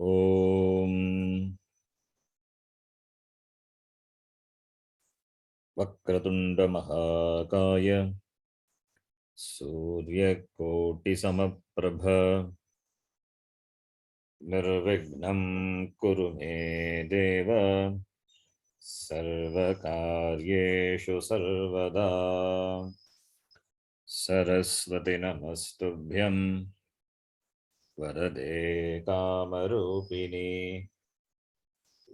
ओम वक्रतुंड महाकाय सूर्यकोटिसमप्रभ निर्विघ्नं कुरु मे देव सर्वकार्येषु सर्वदा। सरस्वती नमस्तुभ्यं वरदे कामरूपिणी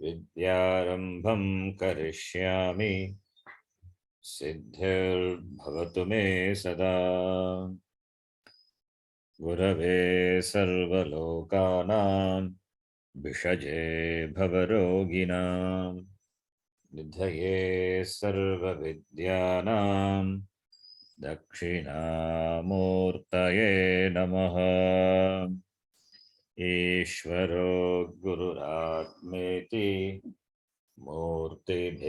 विद्यारंभं करिष्यामि सिद्धिर्भवतु मे सदा। गुरवे सर्वलोकानां भिषजे भवरोगिणां निधये सर्वविद्यानां दक्षिणामूर्तये नमः। ईश्वरो गुरुरात्मेति मूर्तिभेदविभागिने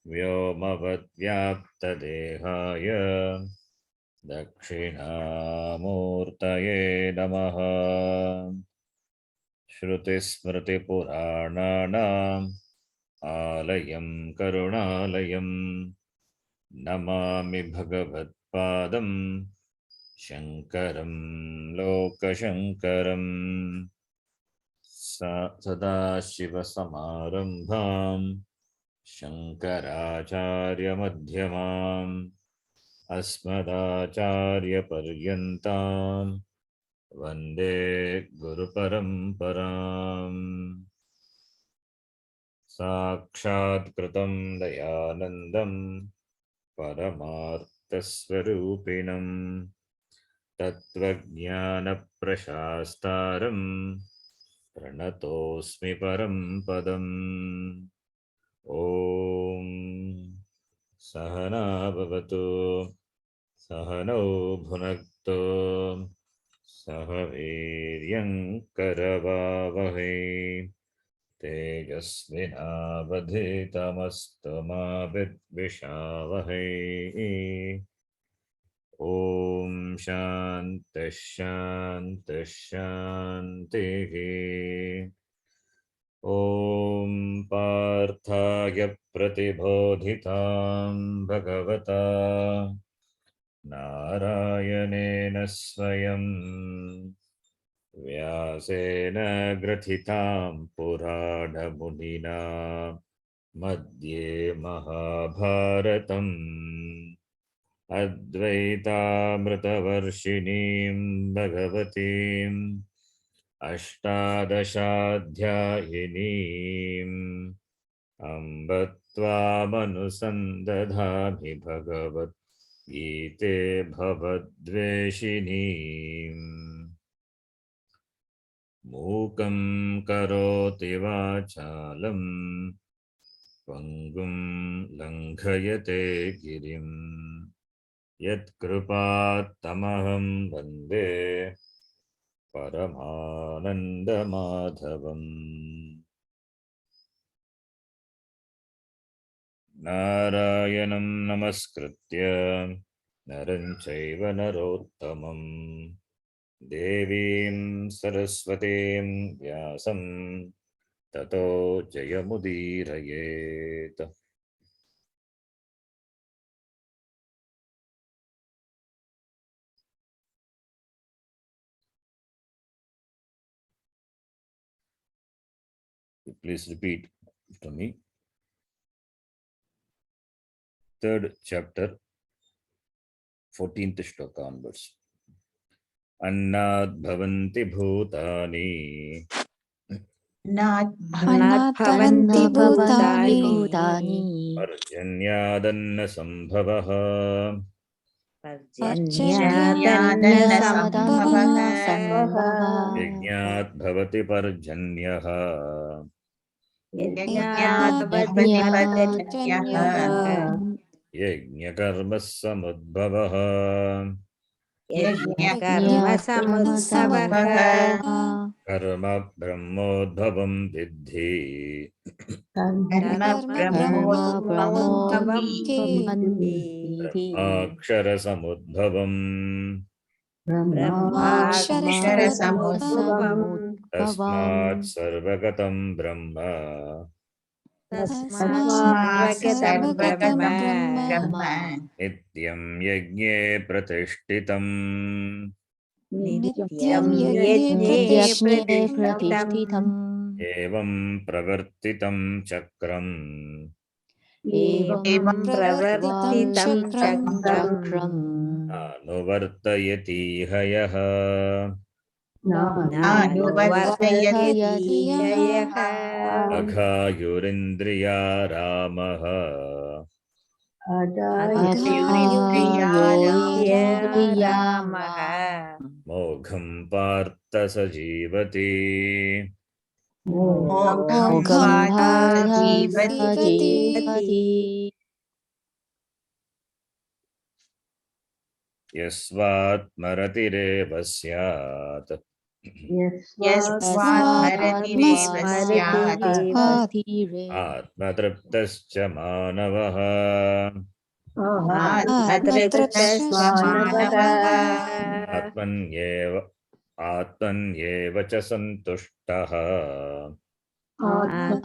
व्योमवद्व्याप्तदेहाय दक्षिणामूर्तये नमः। श्रुतिस्मृतिपुराणानाम् आलयं करुणालयं नमामि भगवत्पादं शङ्करं लोकशङ्करम्। सदाशिवसमारम्भां शङ्कराचार्यमध्यमाम् अस्मदाचार्यपर्यन्तां वन्दे गुरुपरम्पराम्। साक्षात्कृतं दयानन्दं परमार्थस्वरूपिणं तत्त्वज्ञानप्रशास्तारं प्रणतोऽस्मि परं पदम्। ॐ सहना भवतु सहनौ भुनक्तु सह वीर्यं करवावहै तेजस्विनावधीतमस्तु मा विद्विषावहै। ॐ शान्तिः शान्तिः शान्तिः। ॐ पार्थाय प्रतिबोधितां भगवता नारायणेन स्वयं व्यासेन ग्रथितां पुराणमुनिना मध्ये महाभारतम् अद्वैतामृतवर्षिणीं भगवतीम् अष्टादशाध्यायिनीम् अम्ब त्वामनुसन्दधामि भगवद्गीते भवद्वेषिणीम्। मूकं करोति वाचालं पङ्गुं लङ्घयते गिरिं यत्कृपात्तमहं वन्दे परमानन्दमाधवम्। नारायणं नमस्कृत्य नरं चैव नरोत्तमं देवीं सरस्वतीं व्यासं ततो जयमुदीरयेत्। Please repeat to me. Third chapter, 14th shloka onwards. Annad bhavanti bhutani अन्नाद्भवन्ति भूतानि पर्जन्यादन्न सम्भवः पर्जन्यादन्नसम्भवः यज्ञात् भवति पर्जन्यः यज्ञकर्मः समुद्भवः कर्म ब्रह्मोद्भवं विद्धि ब्रह्माक्षरसमुद्भवम् ब्रह्माक्षरसमुद्भवम् तस्मात् सर्वगतं ब्रह्म तस्मात् सर्वगतं ब्रह्म नित्यं यज्ञे प्रतिष्ठितम् नित्यं यज्ञे यज्ञे प्रतिष्ठितम् प्रतिष्ठितम् एवं प्रवर्तितं चक्रम् एवं प्रवर्तितं चक्रम् अनुवर्तयति हयः नानुवर्तयति यः अघायुरिन्द्रिया रामः अघायुरिन्द्रियारामः मोघं पार्थ स जीवति मोघं मोघं पार्थ पार्थ जीवति यस्वात्मरतिरेव स्यात् यस्मात्मरतिरेव स्यात् आत्मतृप्तश्च मानवः आत्मतृप्तश्च मानवः आत्मन्येव च सन्तुष्टः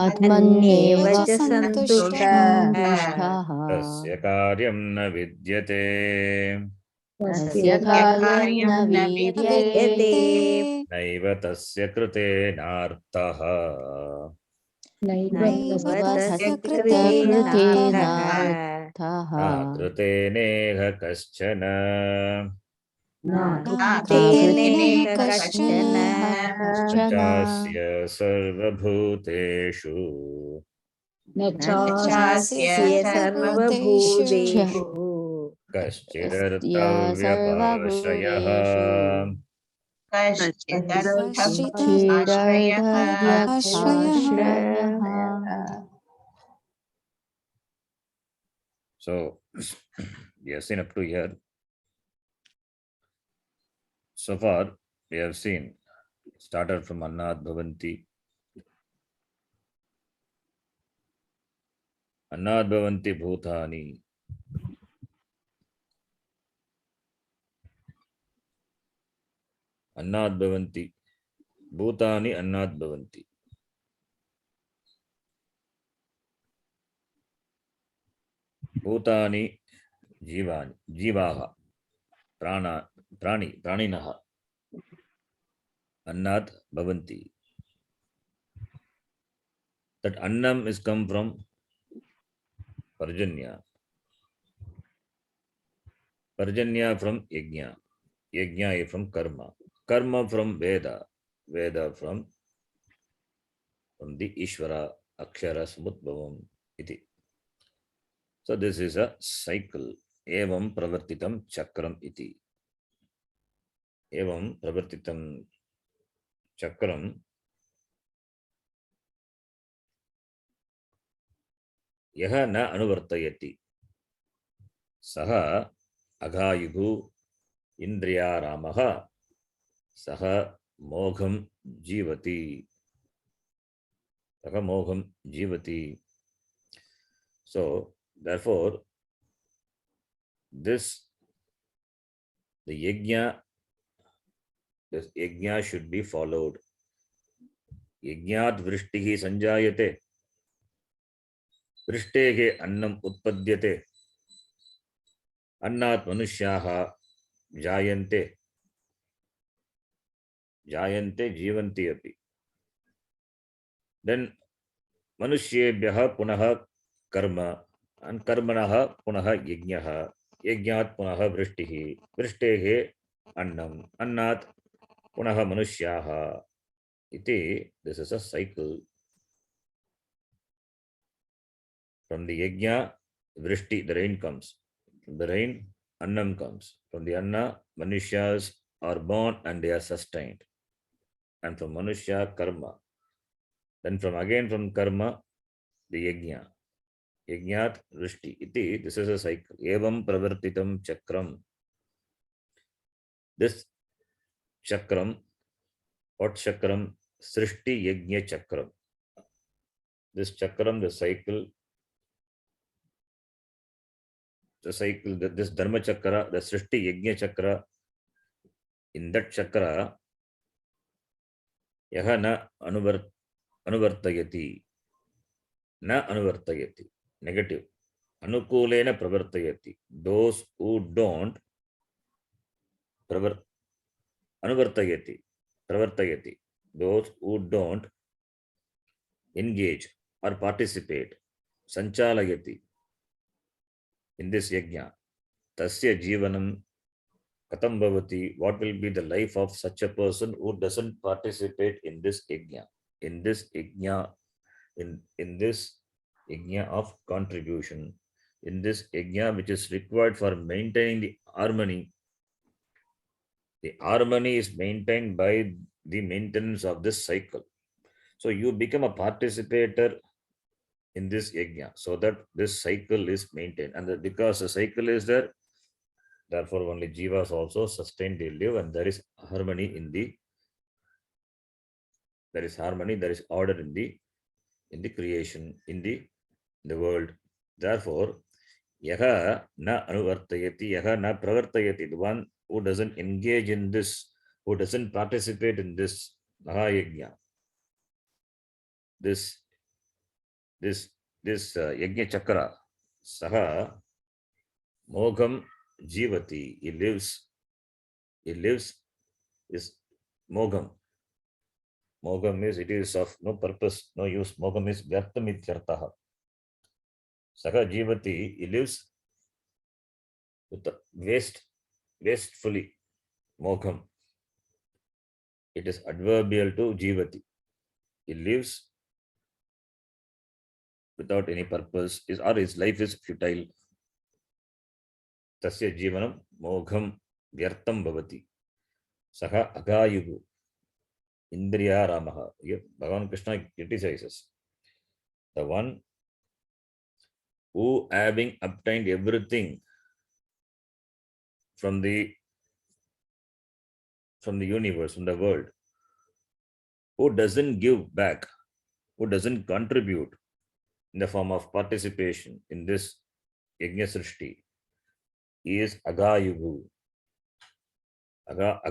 आत्मन्येव च सन्तुष्टः तस्य कार्यं न विद्यते तस्य कार्यं न विद्यते नैव तस्य कृतेनार्थः नैव तस्य कृतेनार्थः न कृतेनेह कश्चन कृतेनेह कश्चन चास्य सर्वभूतेषु न चास्य सर्वभूतेषु कश्चिदर्थव्यपाश्रयः So we have seen up to here. So far we have seen started from Annat Bhavanti. Annat Bhavanti Bhutani. Annat Bhavanti. Bhutani Annat Bhavanti. Bhutani Jivani. Jivaha. Praninaha. Annat Bhavanti. That Annam is come from Parjanya. Parjanya from Yajna. Yajna is from Karma. Karma from Veda. Veda from the Ishvara Akshara Samudbhavam iti. So this is a cycle. Evam pravartitam chakram iti. Evam pravartitam chakram yaha na anuvartayati. Saha aghayuhu indriyaramaha saha mogham jivati. Saha mogham jivati. So therefore this the yajna should be followed. Yajnat vrishtihi sanjayate. वृष्टेः अन्नम उत्पद्यते अन्नात् मनुष्याः जायन्ते जीवन्ति अपि then मनुष्येभ्यः पुनः कर्म कर्मणः पुनः यज्ञः यज्ञात् पुनः वृष्टिः वृष्टेः अन्नम् अन्नात् पुनः मनुष्याः इति this is a cycle from the yajna vrishti the rain comes from the rain annam comes from the anna manushas are born and they are sustained and from manushya karma then from karma the yajna yajnat vrishti iti this is a cycle evam pravartitam chakram this chakram what chakram srishti yajna chakram this chakram the cycle this dharma chakra the srishti yajna chakra In that chakra, yaha na anuvartayati, na anuvartayati, negative. Anukulena pravartayati. Those who don't anuvartayati, pravartayati. Those who don't engage or participate, sanchalayati, in this yajna, tasya jivanam katam bhavati, what will be the life of such a person who doesn't participate in this yajna, in this yajna, in this yajna of contribution, in this yajna which is required for maintaining the harmony. The harmony is maintained by the maintenance of this cycle. So you become a participator in this yajna so that this cycle is maintained. And because the cycle is there, therefore only jivas also sustain, they live, and there is harmony in the, there is harmony, there is order in the creation, in the world. Therefore, yaha na anuvartayati, yaha na pravartayati, the one who doesn't engage in this, who doesn't participate in this mahayajna, this yajna chakra, saha mogam jivati, he lives is mogam. Mogam is, it is of no purpose, no use. Mogam is vyartam ityartaha. Saha jivati, he lives with the wastefully. Mogam. It is adverbial to jivati. He lives without any purpose, or his life is futile. Tasya jivanam mogam vyartam bhavati. Saha agayugu. Indriya Ramaha. Here, Bhagavan Krishna criticizes the one who, having obtained everything from the universe, from the world, who doesn't give back, who doesn't contribute in the form of participation in this Yajna Srishti, is Agayugu. Aga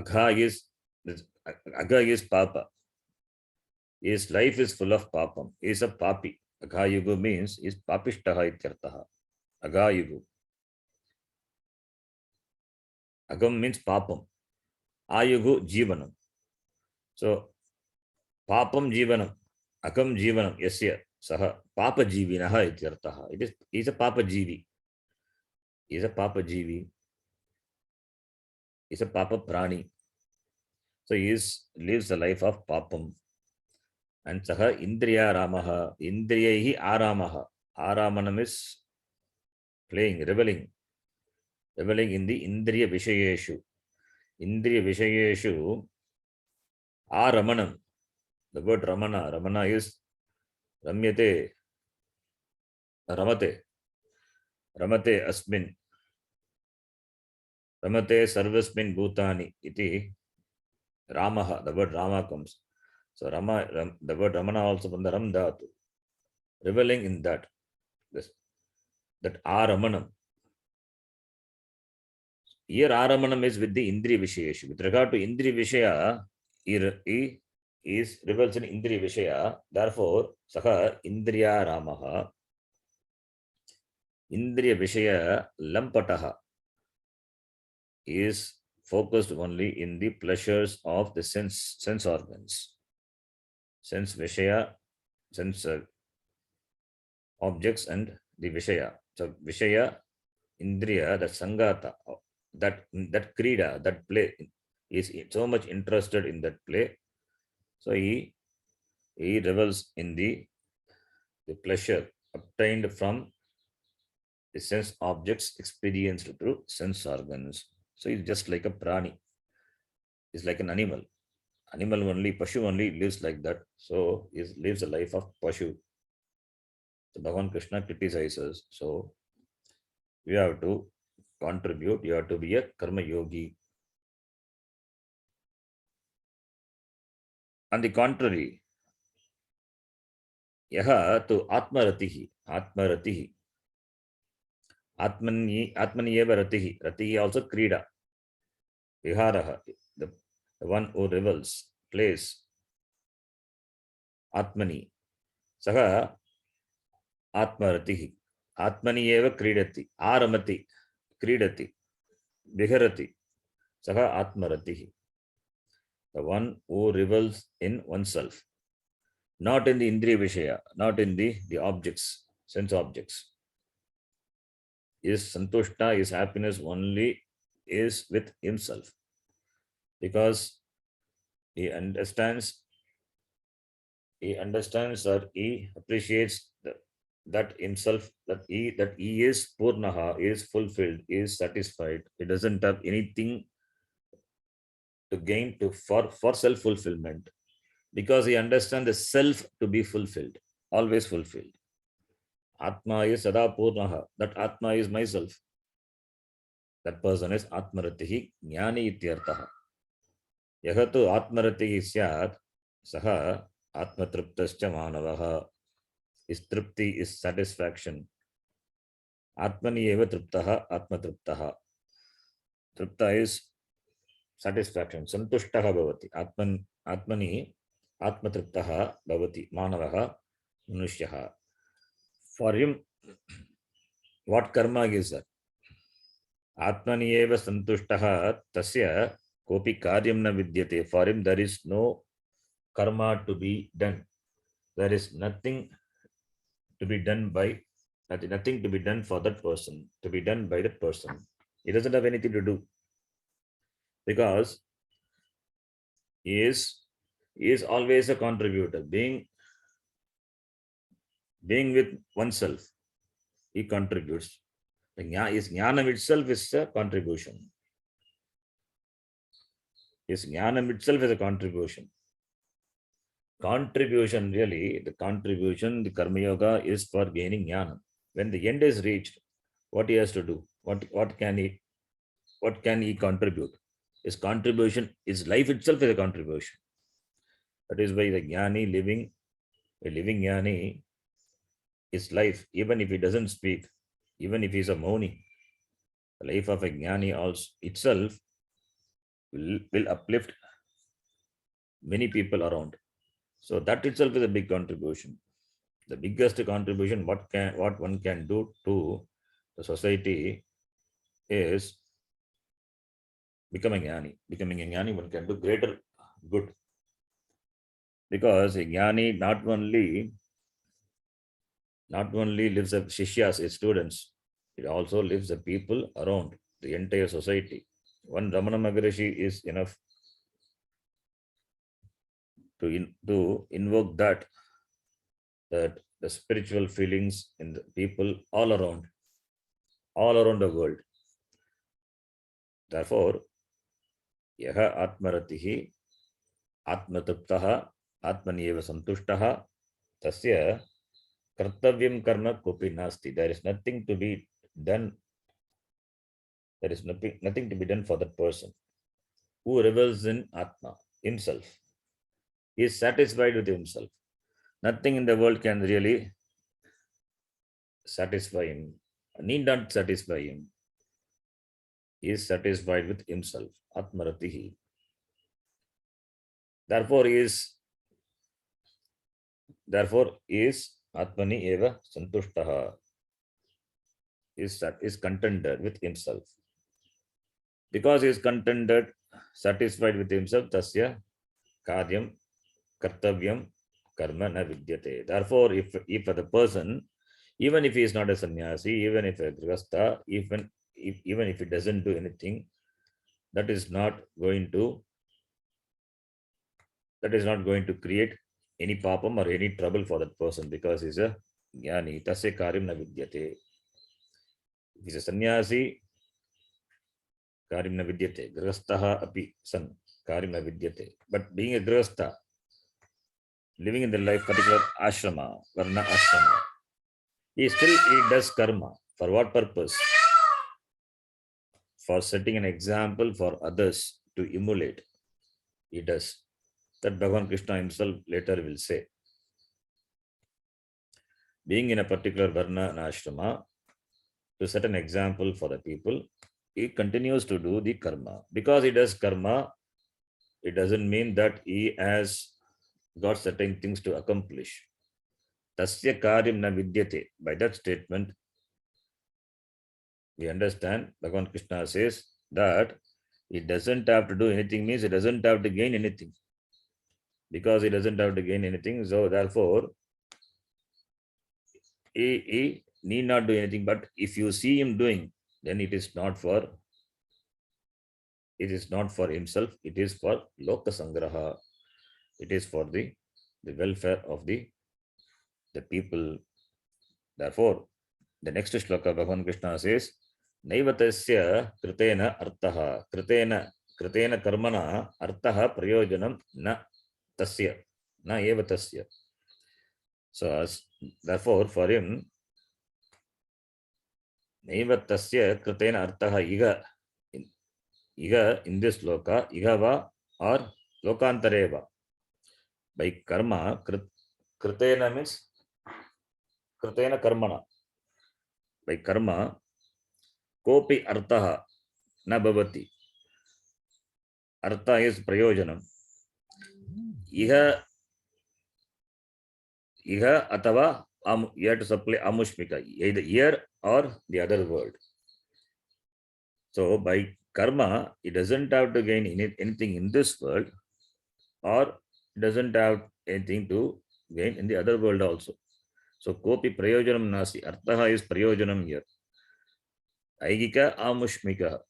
is Papa. His life is full of Papam. He is a Papi. Agayugu means is Papishtaha ityartaha. Agayugu. Agam means Papam. Ayugu Jivanam. So, Papam Jivanam. Agam Jivanam. Yasya. Saha. Papa Jivinaha ityartaha. He is a Papa Jivi. He is a Papa Jivi. He is a Papa Prani. So he lives the life of Papam. And Saha Indriya Ramaha. Indriyahi Aramaha. Aramanam is playing, reveling in the Indriya Vishayeshu. Indriya Vishayeshu Aramanam. The word Ramana. Ramana is Ramyate. Ramate. Ramate Asmin. Ramate Sarvasmin Bhutani. Iti Ramaha. The word Rama comes. So the word Ramana also from the Ram Dhatu. Reveling in that. That Aramanam. Here Aramanam is with the Indriya Vishayeshu. With regard to Indriya Vishaya, he is revels in Indriya Vishaya. Therefore, Saha Indriya Ramaha. Indriya Vishaya Lampataha is focused only in the pleasures of the sense organs. Sense Vishaya, sense objects and the Vishaya. So Vishaya, Indriya, that Sangata, that Krida, that play, is so much interested in that play. So he revels in the pleasure obtained from the sense objects experienced through sense organs. So he's just like a prani. He's like an animal. Animal only, Pashu only lives like that. So he lives a life of Pashu. So Bhagavan Krishna criticizes. So you have to contribute, you have to be a karma yogi. On the contrary, yaha to atmaratihi, atmaratihi. Atmani eva ratihi. Ratihi also krida. Viharaha. the one who revels, plays, Atmani, Saha Atmaratihi. Atmani eva kridati, Aramati, Kridati, Viharati, Saha Atmaratihi. The one who revels in oneself, not in the Indriya Vishaya, not in the objects, sense objects. His santushta, his happiness only is with himself, because he understands or he appreciates that himself, that he is Purnaha, is fulfilled, is satisfied. He doesn't have anything to gain for self-fulfillment, because he understands the self to be fulfilled, always fulfilled. Atma is Sada Purnaha, that Atma is myself. That person is Atmaratihi Jnani Ityartaha. Yahatu Atmaratihi Syat, Saha Atmatriptascha Manavaha. His tripti is satisfaction. Atmani eva triptaha, Atmatriptaha. Tripta is satisfaction. Santushtaha bhavati. Atmani Atmatriptaha bhavati. Manavaha Manushyaha. For him, what karma is that? Atmani eva santushtaha tasya kopi karyam na vidyate. For him, there is no karma to be done. There is nothing to be done by, nothing to be done for that person, to be done by that person. He doesn't have anything to do, because he is always a contributor. Being with oneself, he contributes. His jnanam itself is a contribution. His jnanam itself is a contribution. Contribution, really, the contribution, the Karma Yoga is for gaining jnana. When the end is reached, what he has to do? What can he contribute? His contribution, his life itself is a contribution. That is why the jnani a living jnani, his life, even if he doesn't speak, even if he is a mauni, the life of a jnani also itself will uplift many people around. So that itself is a big contribution. The biggest contribution what one can do to the society is becoming a jnani. Becoming a jnani, one can do greater good. Because a jnani not only lives the shishyas, his students, it also lives the people around, the entire society. One Ramana Maharishi is enough to invoke that the spiritual feelings in the people all around the world. Therefore, yaha atmaratihi atmatriptaha atmanyeva santushtaha tasya kartavyam karma kopi nasti. There is nothing to be done. There is nothing to be done for that person who revels in Atma, himself. He is satisfied with himself. Nothing in the world can really satisfy him, need not satisfy him. He is satisfied with himself. Atmaratihi. Therefore is Atmani eva santushtaha. Is contented with himself. Because he is contented, satisfied with himself, tasya karyam kartavyam karma na vidyate. Therefore, if the person, even if he is not a sannyasi, even if a grihastha, even if he doesn't do anything, that is not going to create any papam or any trouble for that person, because he is a jnani. Tasya karyam na vidyate. If he is a sannyasi, karyam na vidyate. Grihastha api san karyam na vidyate. But being a grihastha, living in the life, particular ashrama, varna ashrama, he does karma. For what purpose? For setting an example for others to emulate. He does. That Bhagavan Krishna himself later will say. Being in a particular varna and ashrama, to set an example for the people, he continues to do the karma. Because he does karma, it doesn't mean that he has got certain things to accomplish. Tasya karyam na vidyate. By that statement, we understand Bhagavan Krishna says that he doesn't have to do anything, means he doesn't have to gain anything. Because he doesn't have to gain anything, so therefore, he need not do anything. But if you see him doing, then it is not for himself, it is for loka sangraha. It is for the welfare of the people. Therefore, the next shloka Bhagavan Krishna says, Naivatasya kritena artaha, kritena karmana artaha prayojanam na tasya, na eva tasya. So, therefore, for him, Naivatasya kritena artaha iga in this loka, igava or lokantareva. By karma, kritena means kritena karmana. By karma, kopi artaha na bhavati. Artha is prayojanam. Iha atava you have to supply amushmika, either here or the other world. So by karma, it doesn't have to gain anything in this world, or it doesn't have anything to gain in the other world also. So kopi prayojanam nasi. Artha is prayojanam here. Aigika amushmika.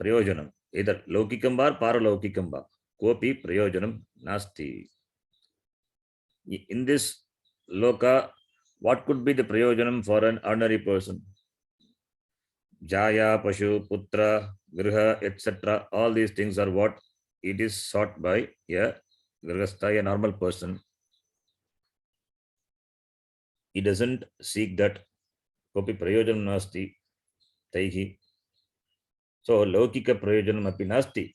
Prayojanam. Either laukikamba or paralaukikamba. Kopi prayojanam nasti. In this loka, what could be the prayojanam for an ordinary person? Jaya, Pashu, Putra, Griha, etc. All these things are what it is sought by a Grihastha, a normal person. He doesn't seek that. Kopi prayojanam nasti taihi. So laukika prayojanam api nasti.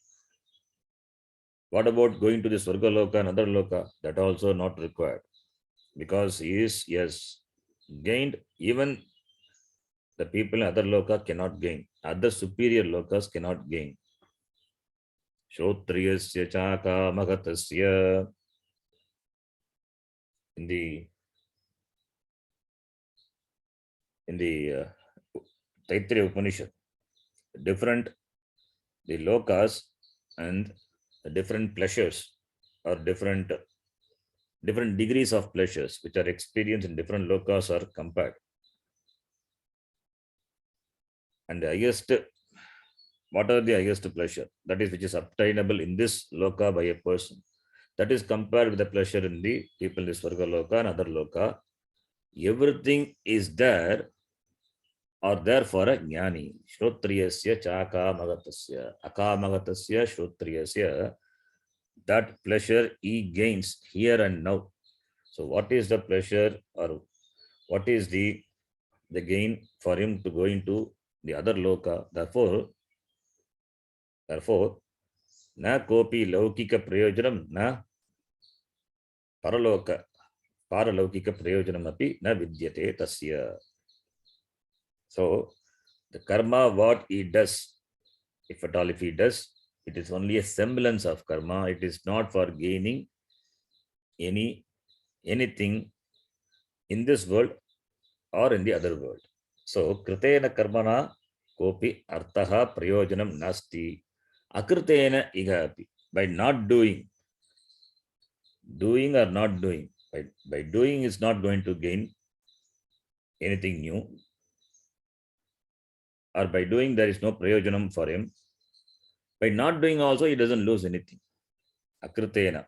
What about going to the Swarga Loka and other Loka? That also not required. Because he is, yes, gained, even the people in other Loka cannot gain. Other superior Lokas cannot gain. Shrotriyasya chaka magatasya. In the Taittiriya Upanishad, the Lokas and the different pleasures or different degrees of pleasures which are experienced in different lokas are compared. And the highest, what are the highest pleasure? That is which is obtainable in this loka by a person. That is compared with the pleasure in the people in the Swarga Loka and other Loka. Everything is there or there for a jnani. Shrotriyasya chaka magatasya. Akamagatasya shrotriyasya. That pleasure he gains here and now. So what is the pleasure or what is the gain for him to go into the other loka? Therefore, na kopi laukika prayojanam na paralaukika prayojanam api na vidyate tasya. So the karma what he does, if at all if he does, it is only a semblance of karma. It is not for gaining anything in this world or in the other world. So kritena karmana kopi artaha prayojanam nasti. Akritena igapi. By not doing or not doing. By doing is not going to gain anything new. Or by doing there is no prayojanam for him. By not doing also he doesn't lose anything. Akritena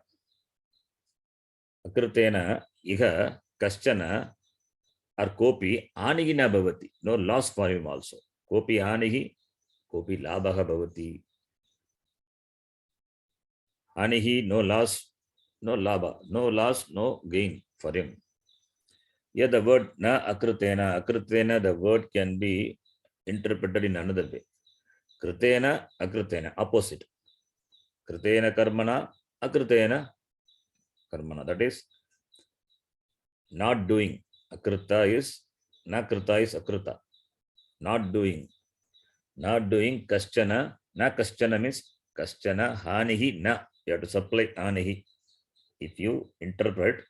iha kaschana or kopi anihi na bhavati. No loss for him also. Kopi anihi, kopi labhaha bhavati. Anihi, no loss, no labha. No loss, no gain for him. Here the word na akritena. Akritena, the word can be interpreted in another way. Kritena, akritena, opposite. Kritena karmana, akritena karmana. That is not doing. Akrita is, na krita is akrita. Not doing. Not doing kaschana. Na kaschana means kaschana hanihi na. You have to supply hanihi. If you interpret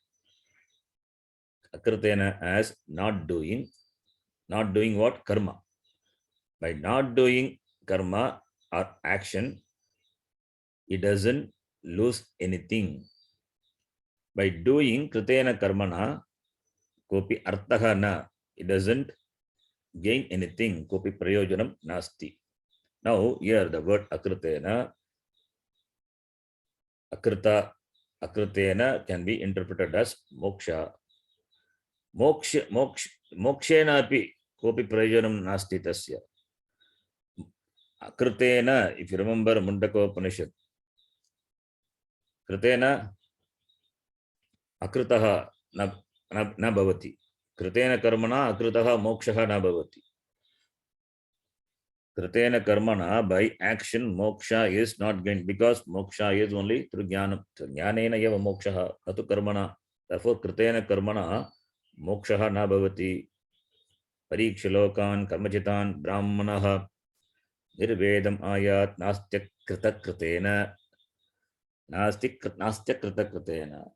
akritena as not doing what? Karma. By not doing karma or action, it doesn't lose anything. By doing kritena karmana, kopi arthaha na, it doesn't gain anything. Kopi prayojanam nasti. Now here the word akritena, akritena can be interpreted as moksha. Mokshena api kopi prayojanam nasti tasya. Akritena, if you remember Mundaka Upanishad, kritena akritaha na bhavati. Kritena karmana akritaha mokshaha na bhavati. Kritena karmana, by action, moksha is not gained, because moksha is only through jnanam. Jnanena eva mokshaha atu karmana. Therefore, kritena karmana mokshaha na bhavati. Parikshalokan karmachitan brahmanaha nirvedam ayat nastya krita kritena. Nastya krita kritena.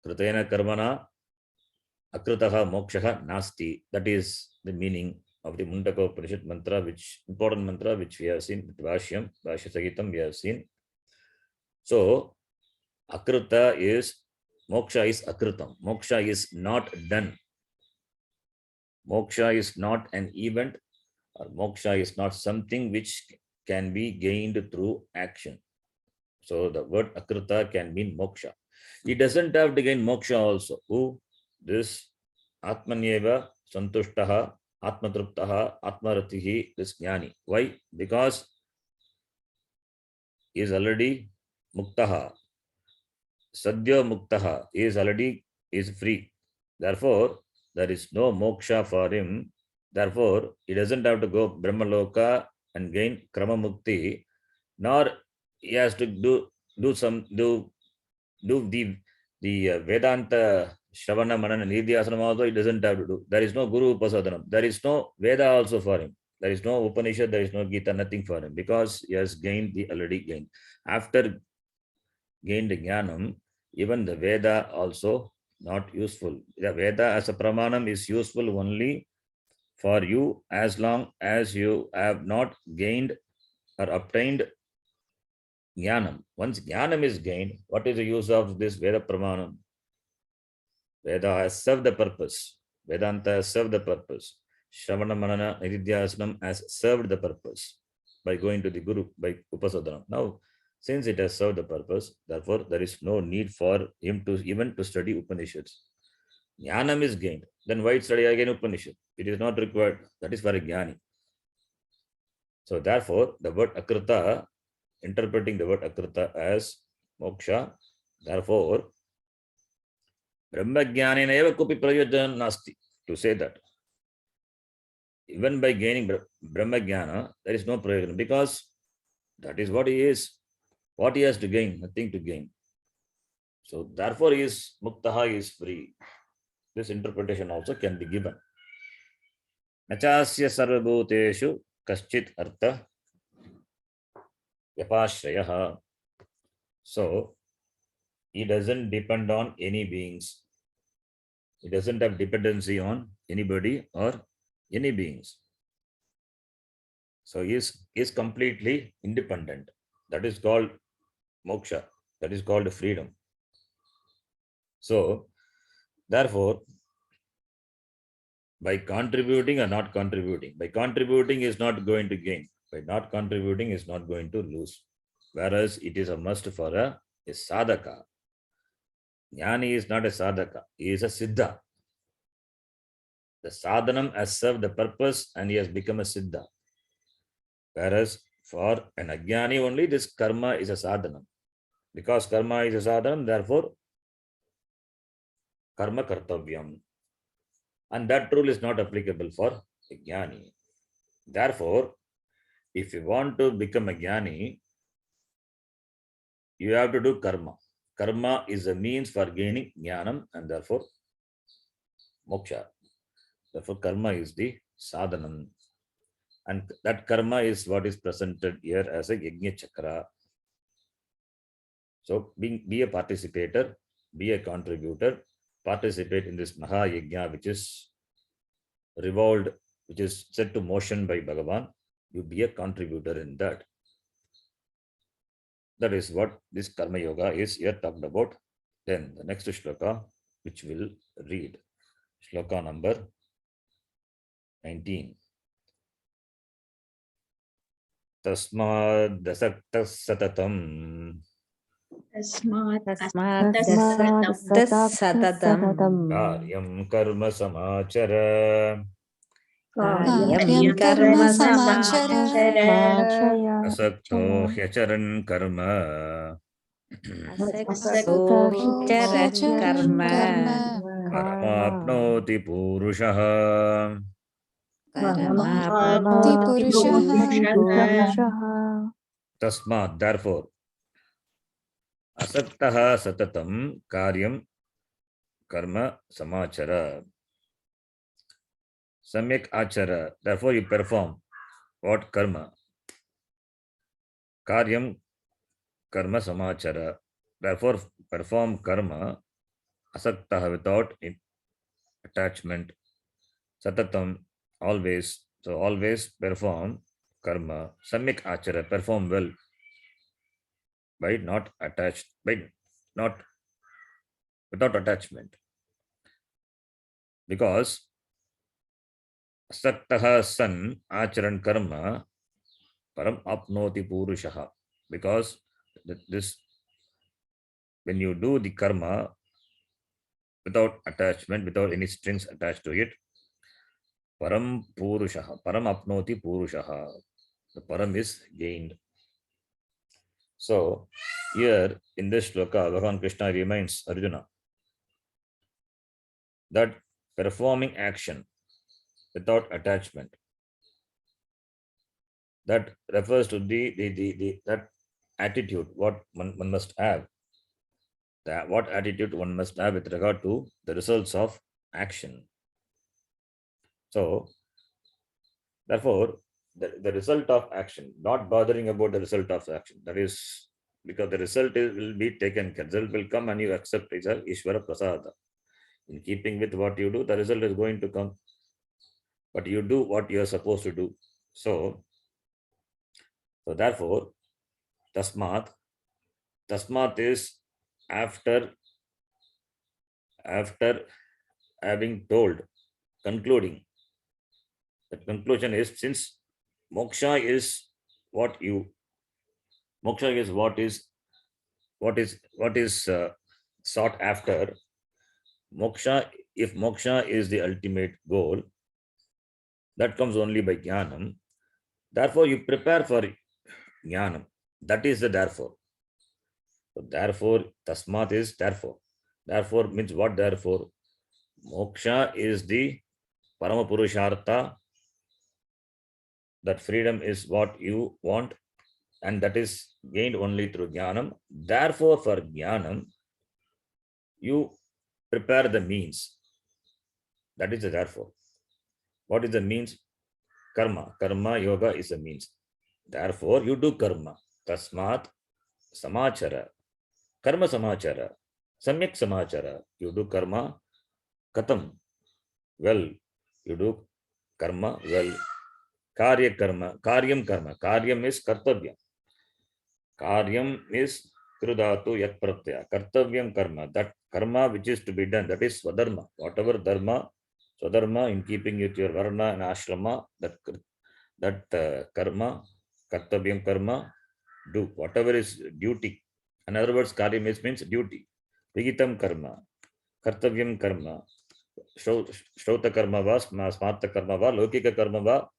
Kritena karmana akritaha mokshaha nasti. That is the meaning of the Mundaka Upanishad mantra, which important mantra which we have seen with Bhashya Sahitam we have seen. So akrita is, moksha is akritam. Moksha is not done. Moksha is not an event, or moksha is not something which can be gained through action. So the word akrita can mean moksha. He doesn't have to gain moksha also. Who? This Atmanyeva Santushtaha Atmatruptaha Atmaratihi, this jnani. Why? Because he is already muktaha. Sadhya muktaha. He is already free. Therefore, there is no moksha for him. Therefore, he doesn't have to go Brahmaloka and gain Krama Mukti, nor he has to do the Vedanta Shravana Manana Nidhyasanam also. He doesn't have to do. There is no Guru Upasadanam. There is no Veda also for him. There is no Upanishad, there is no Gita, nothing for him, because he has gained the already gained. After gained Jnanam, even the Veda also not useful. The Veda as a Pramanam is useful only for you as long as you have not gained or obtained Jnanam. Once Jnanam is gained, what is the use of this Veda Pramanam? Veda has served the purpose. Vedanta has served the purpose. Shravana Manana Nidhyasanam has served the purpose by going to the Guru, by Upasadana. Now, since it has served the purpose, therefore there is no need for him to even to study Upanishads. Jnanam is gained. Then why study again Upanishad? It is not required. That is for a jnani. So therefore, the word akrita, interpreting the word akrita as moksha, therefore, Brahmajnanena eva kopi prayojanam nasti. To say that, even by gaining Brahmajnana, there is no prayojanam, because that is what he is. What he has to gain? Nothing to gain. So therefore, he is muktaha, he is free. This interpretation also can be given. Nachasya sarvabhuteshu kaschit artha yapashrayaha. So he doesn't depend on any beings. He doesn't have dependency on anybody or any beings. So he is completely independent. That is called moksha. That is called freedom. So therefore, by contributing or not contributing, by contributing is not going to gain. By not contributing is not going to lose. Whereas it is a must for a sadhaka. Jnani is not a sadhaka. He is a siddha. The sadhanam has served the purpose and he has become a siddha. Whereas for an ajnani only, this karma is a sadhanam. Because karma is a sadhanam, therefore karma kartavyam. And that rule is not applicable for a jnani. Therefore, if you want to become a jnani, you have to do karma. Karma is a means for gaining jnanam and therefore moksha. Therefore, karma is the sadhanam. And that karma is what is presented here as a yajna chakra. So be a participator, be a contributor, participate in this Maha Yajna, which is revolved, which is set to motion by Bhagavan. You be a contributor in that. That is what this Karma Yoga is here talked about. Then the next shloka, which we'll read, shloka number 19. Tasmad dasaktas satatam Tasmat तस्मात् सततं सततं karyam karma samachara कार्यं कर्म कर्म समाचर समाचय asakto hyacharan karma असक्तो ह्यचरन् कर्म paramapnoti purushaha. परमाप्नोति पुरुषः Tasmat, therefore, asaktaha satatam karyam karma samachara. Samyak achara, therefore you perform what karma? Karyam karma samachara, therefore perform karma asaktaha without attachment. Satatam, always, so always perform karma. Samyak achara, perform well by not attached, by not without attachment. Because asaktaha san acharan karma param apnoti purushaha. Because this, when you do the karma without attachment, without any strings attached to it, param purushaha, param apnoti purushaha. The param is gained. So here in this shloka, Bhagavan Krishna reminds Arjuna that performing action without attachment, that refers to that attitude what one must have, that what attitude one must have with regard to the results of action. So therefore the result of action, not bothering about the result of action, that is because the result will be taken care, result will come and you accept it as Ishvara Prasada. In keeping with what you do, the result is going to come, but you do what you are supposed to do. So therefore tasmat is after having told, concluding. The conclusion is, since moksha is what is sought after. Moksha, if moksha is the ultimate goal, that comes only by jnanam. Therefore, you prepare for jnanam. That is the therefore. So therefore, tasmat is therefore. Therefore means what? Therefore, moksha is the parama purushartha. That freedom is what you want, and that is gained only through jnanam. Therefore, for jnanam, you prepare the means. That is the therefore. What is the means? Karma. Karma yoga is a means. Therefore, you do karma. Tasmat samachara. Karma samachara. Samyak samachara. You do karma. Katam. Well. You do karma well. Karya karma. Karyam karma. Karyam is kartavya. Karyam is krudatu yat pratyaya. Kartavyam karma. That karma which is to be done, that is swadharma. Whatever dharma, swadharma, in keeping with your varna and ashrama, that karma, kartavyam karma, do. Whatever is duty. In other words, karyam means duty. Vigitam karma, kartavyam karma, shrauta karma va, smarta karma va, lokika karma va,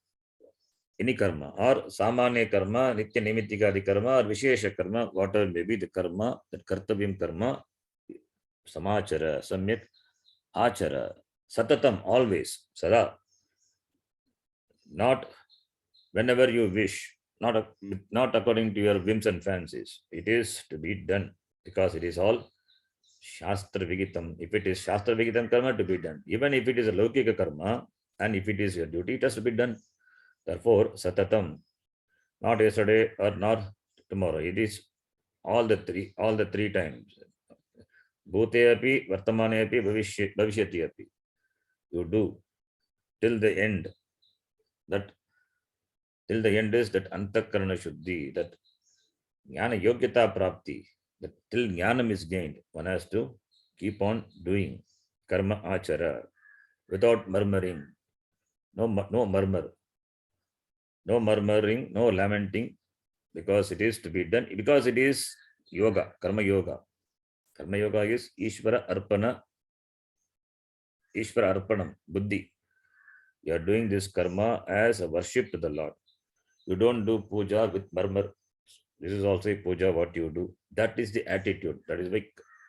any karma, or samanya karma, nitya nimitikadi karma, or vishesha karma, whatever may be the karma, that kartavyam karma, samachara, samyak, achara, satatam, always, sada, not whenever you wish, not according to your whims and fancies. It is to be done because it is all shastra vigitam. If it is shastra vigitam karma, to be done. Even if it is a lokika karma, and if it is your duty, it has to be done. Therefore, satatam, not yesterday or not tomorrow. It is all the three times. Bhute api, vartamane api, bhavishyati api. You do till the end. That till the end is that antakarana shuddhi, that jnana yogyata prapti, that till jnanam is gained, one has to keep on doing karma achara without murmuring. No murmur, no murmuring, no lamenting, because it is to be done, because it is yoga, karma yoga. Karma yoga is Ishvara Arpanam, Buddhi. You are doing this karma as a worship to the Lord. You don't do puja with murmur. This is also a puja what you do. That is the attitude. That is why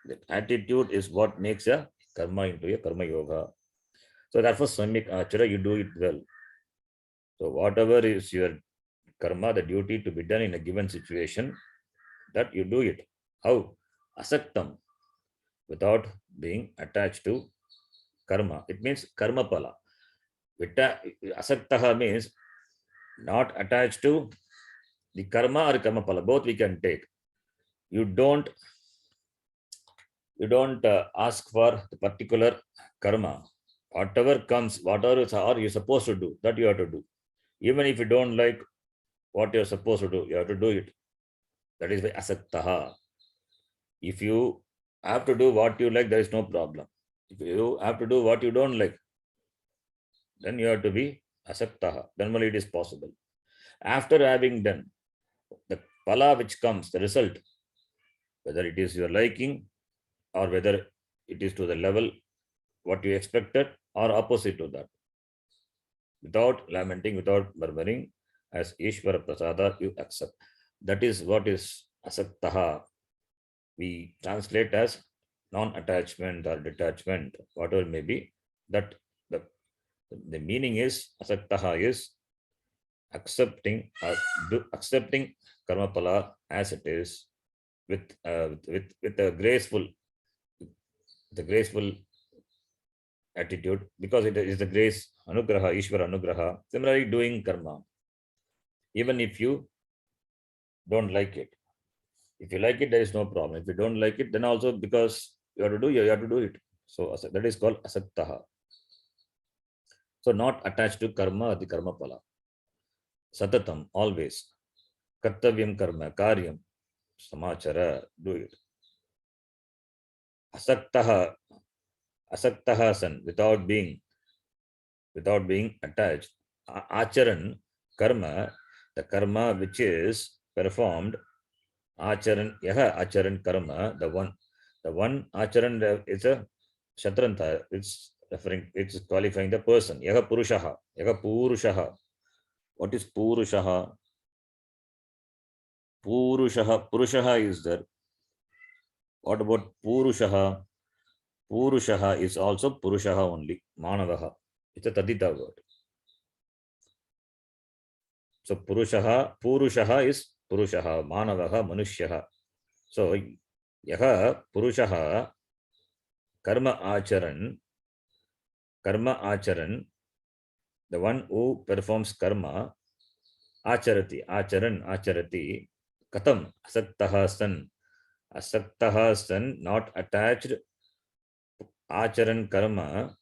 the attitude is what makes a karma into a karma yoga. So therefore, Samyak Achara, you do it well. So whatever is your karma, the duty to be done in a given situation, that you do it. How? Asaktam, without being attached to karma. It means karma pala. Asaktaha means not attached to the karma or karma pala. Both we can take. You don't ask for the particular karma. Whatever comes, whatever are you supposed to do, that you have to do. Even if you don't like what you're supposed to do, you have to do it. That is by asaktaha. If you have to do what you like, there is no problem. If you have to do what you don't like, then you have to be asaktaha. Then only it is possible. After having done, the pala which comes, the result, whether it is your liking or whether it is to the level what you expected or opposite to that, without lamenting, without murmuring, as Ishvara Prasada, you accept. That is what is asaktaha. We translate as non-attachment or detachment, whatever may be. That the meaning is asaktaha is accepting accepting karma pala as it is with a graceful attitude, because it is the grace, anugraha, Ishvara anugraha. Similarly, doing karma, even if you don't like it. If you like it, there is no problem. If you don't like it, then also because you have to do it. So that is called asaktaha. So not attached to karma or the karma pala. Satatam, always. Kartavyam karma, karyam, samachara, do it. Asaktaha san, without being attached. Acharan, karma, the karma which is performed. Acharan, yaha acharan karma, the one acharan is a shatranta, it's qualifying the person. Yaha purushaha. What is purushaha? Purushaha is there. What about purushaha? Purushaha is also purushaha only, manavaha. It's a tadita word. So purushaha is purushaha, manavaha, manushyaha. So yaha purushaha karma acharan, the one who performs karma, acharati, katam, asaktaha san, not attached, acharan karma,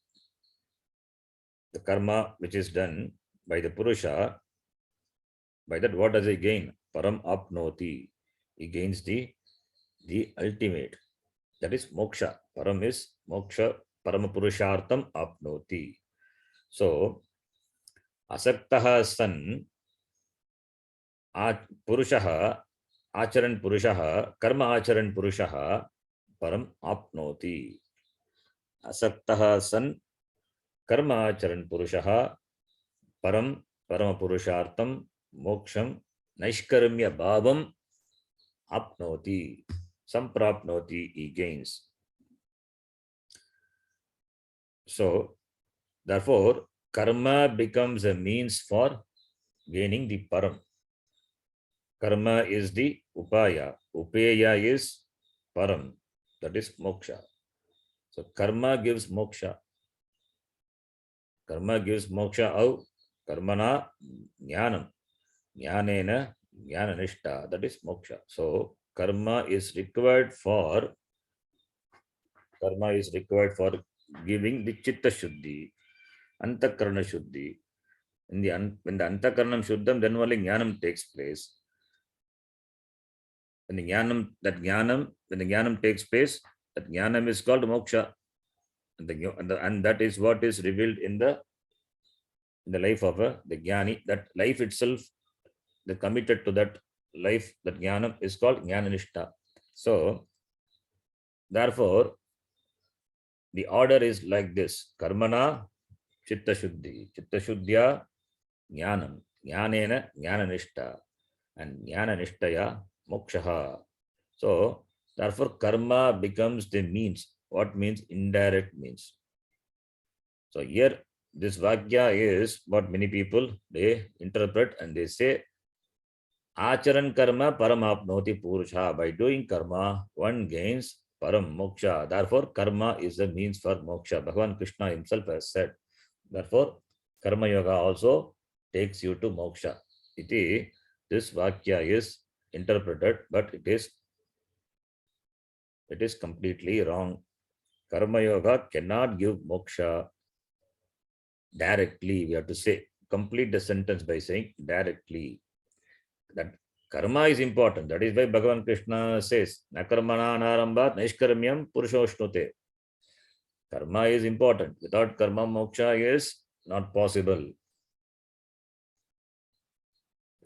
the karma which is done by the purusha. By that, what does he gain? Param apnoti. He gains the ultimate. That is moksha. Param is moksha. Parama purushartam apnoti. So, asaktaha san, purushaha, acharan purushaha, karma acharan purushaha, param apnoti. Asaktaha san, karma acharan purushaha, param purushartam, moksham, naishkarmya bhavam apnoti, samprapnoti, he gains. So, therefore, karma becomes a means for gaining the param. Karma is the upaya. Upeya is param. That is moksha. So, karma gives moksha. Karma gives moksha. How? Karmana jnanam. Jnanena jnananishta. That is moksha. So karma is required for giving the chitta shuddhi, antakarana shuddhi. When the antakaranam shuddham, then only jnanam takes place. When the jnanam takes place, that jnanam is called moksha. And that is what is revealed in the life of the jnani. That life itself, the committed to that life, that jnanam is called jnananishta. So, therefore, the order is like this: karmana chitta shuddhya jnanam, jnanena jnananishta, and jnananishtaya mokshaha. So, therefore, karma becomes the means. What means? Indirect means. So here, this Vakya is what many people, they interpret and they say, Acharan karma paramapnoti purusha. By doing karma, one gains param moksha. Therefore, karma is the means for moksha. Bhagavan Krishna himself has said. Therefore, karma yoga also takes you to moksha. This Vakya is interpreted, but it is completely wrong. Karma yoga cannot give moksha directly. We have to say, complete the sentence by saying directly. That karma is important. That is why Bhagavan Krishna says, Nakarmana narambat nishkaramyam purushoshnute. Karma is important. Without karma, moksha is not possible.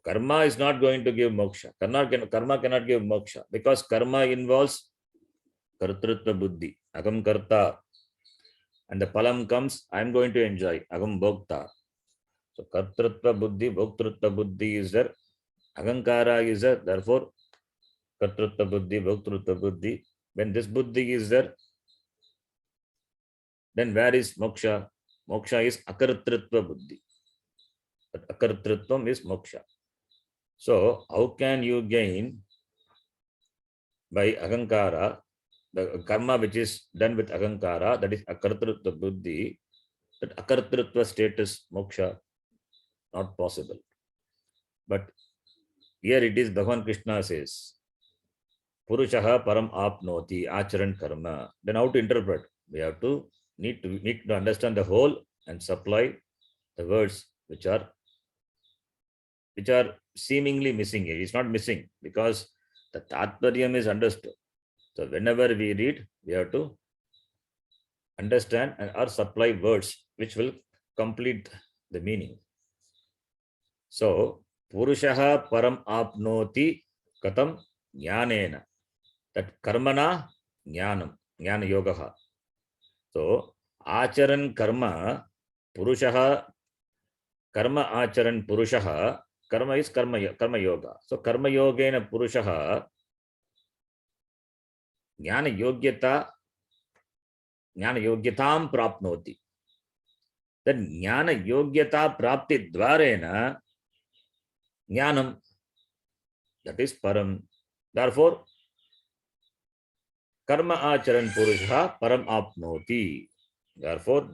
Karma is not going to give moksha. Karma cannot give moksha because karma involves kartrutva buddhi, agam karta. And the palam comes, I am going to enjoy, agam bhokta. So kartrutva buddhi, bhoktrutva buddhi is there. Agankara is there. Therefore, kartrutva buddhi, bhoktrutva buddhi. When this buddhi is there, then where is moksha? Moksha is akartrutva buddhi. But akartrutvam is moksha. So, how can you gain by agankara, the karma which is done with agankara, that is akartrutva buddhi, that akartrutva status moksha? Not possible. But here it is, Bhagavan Krishna says, Purushaha param apnoti, acharan karma. Then how to interpret? We have to need to understand the whole and supply the words which are seemingly missing here. It's not missing because the tatparyam is understood. So whenever we read, we have to understand and or supply words which will complete the meaning. So Purushaha param apnoti katam jnanena. That karmana jnanam, jnana yogaha. So acharan karma purushaha, karma acharan purushaha, karma is karma yoga. So karma yogena purushaha jnana yogyatam prapnoti. Then jnana yogyata prapti dvarena jnanam, that is param. Therefore, karma acharan purusha param apnoti. Therefore,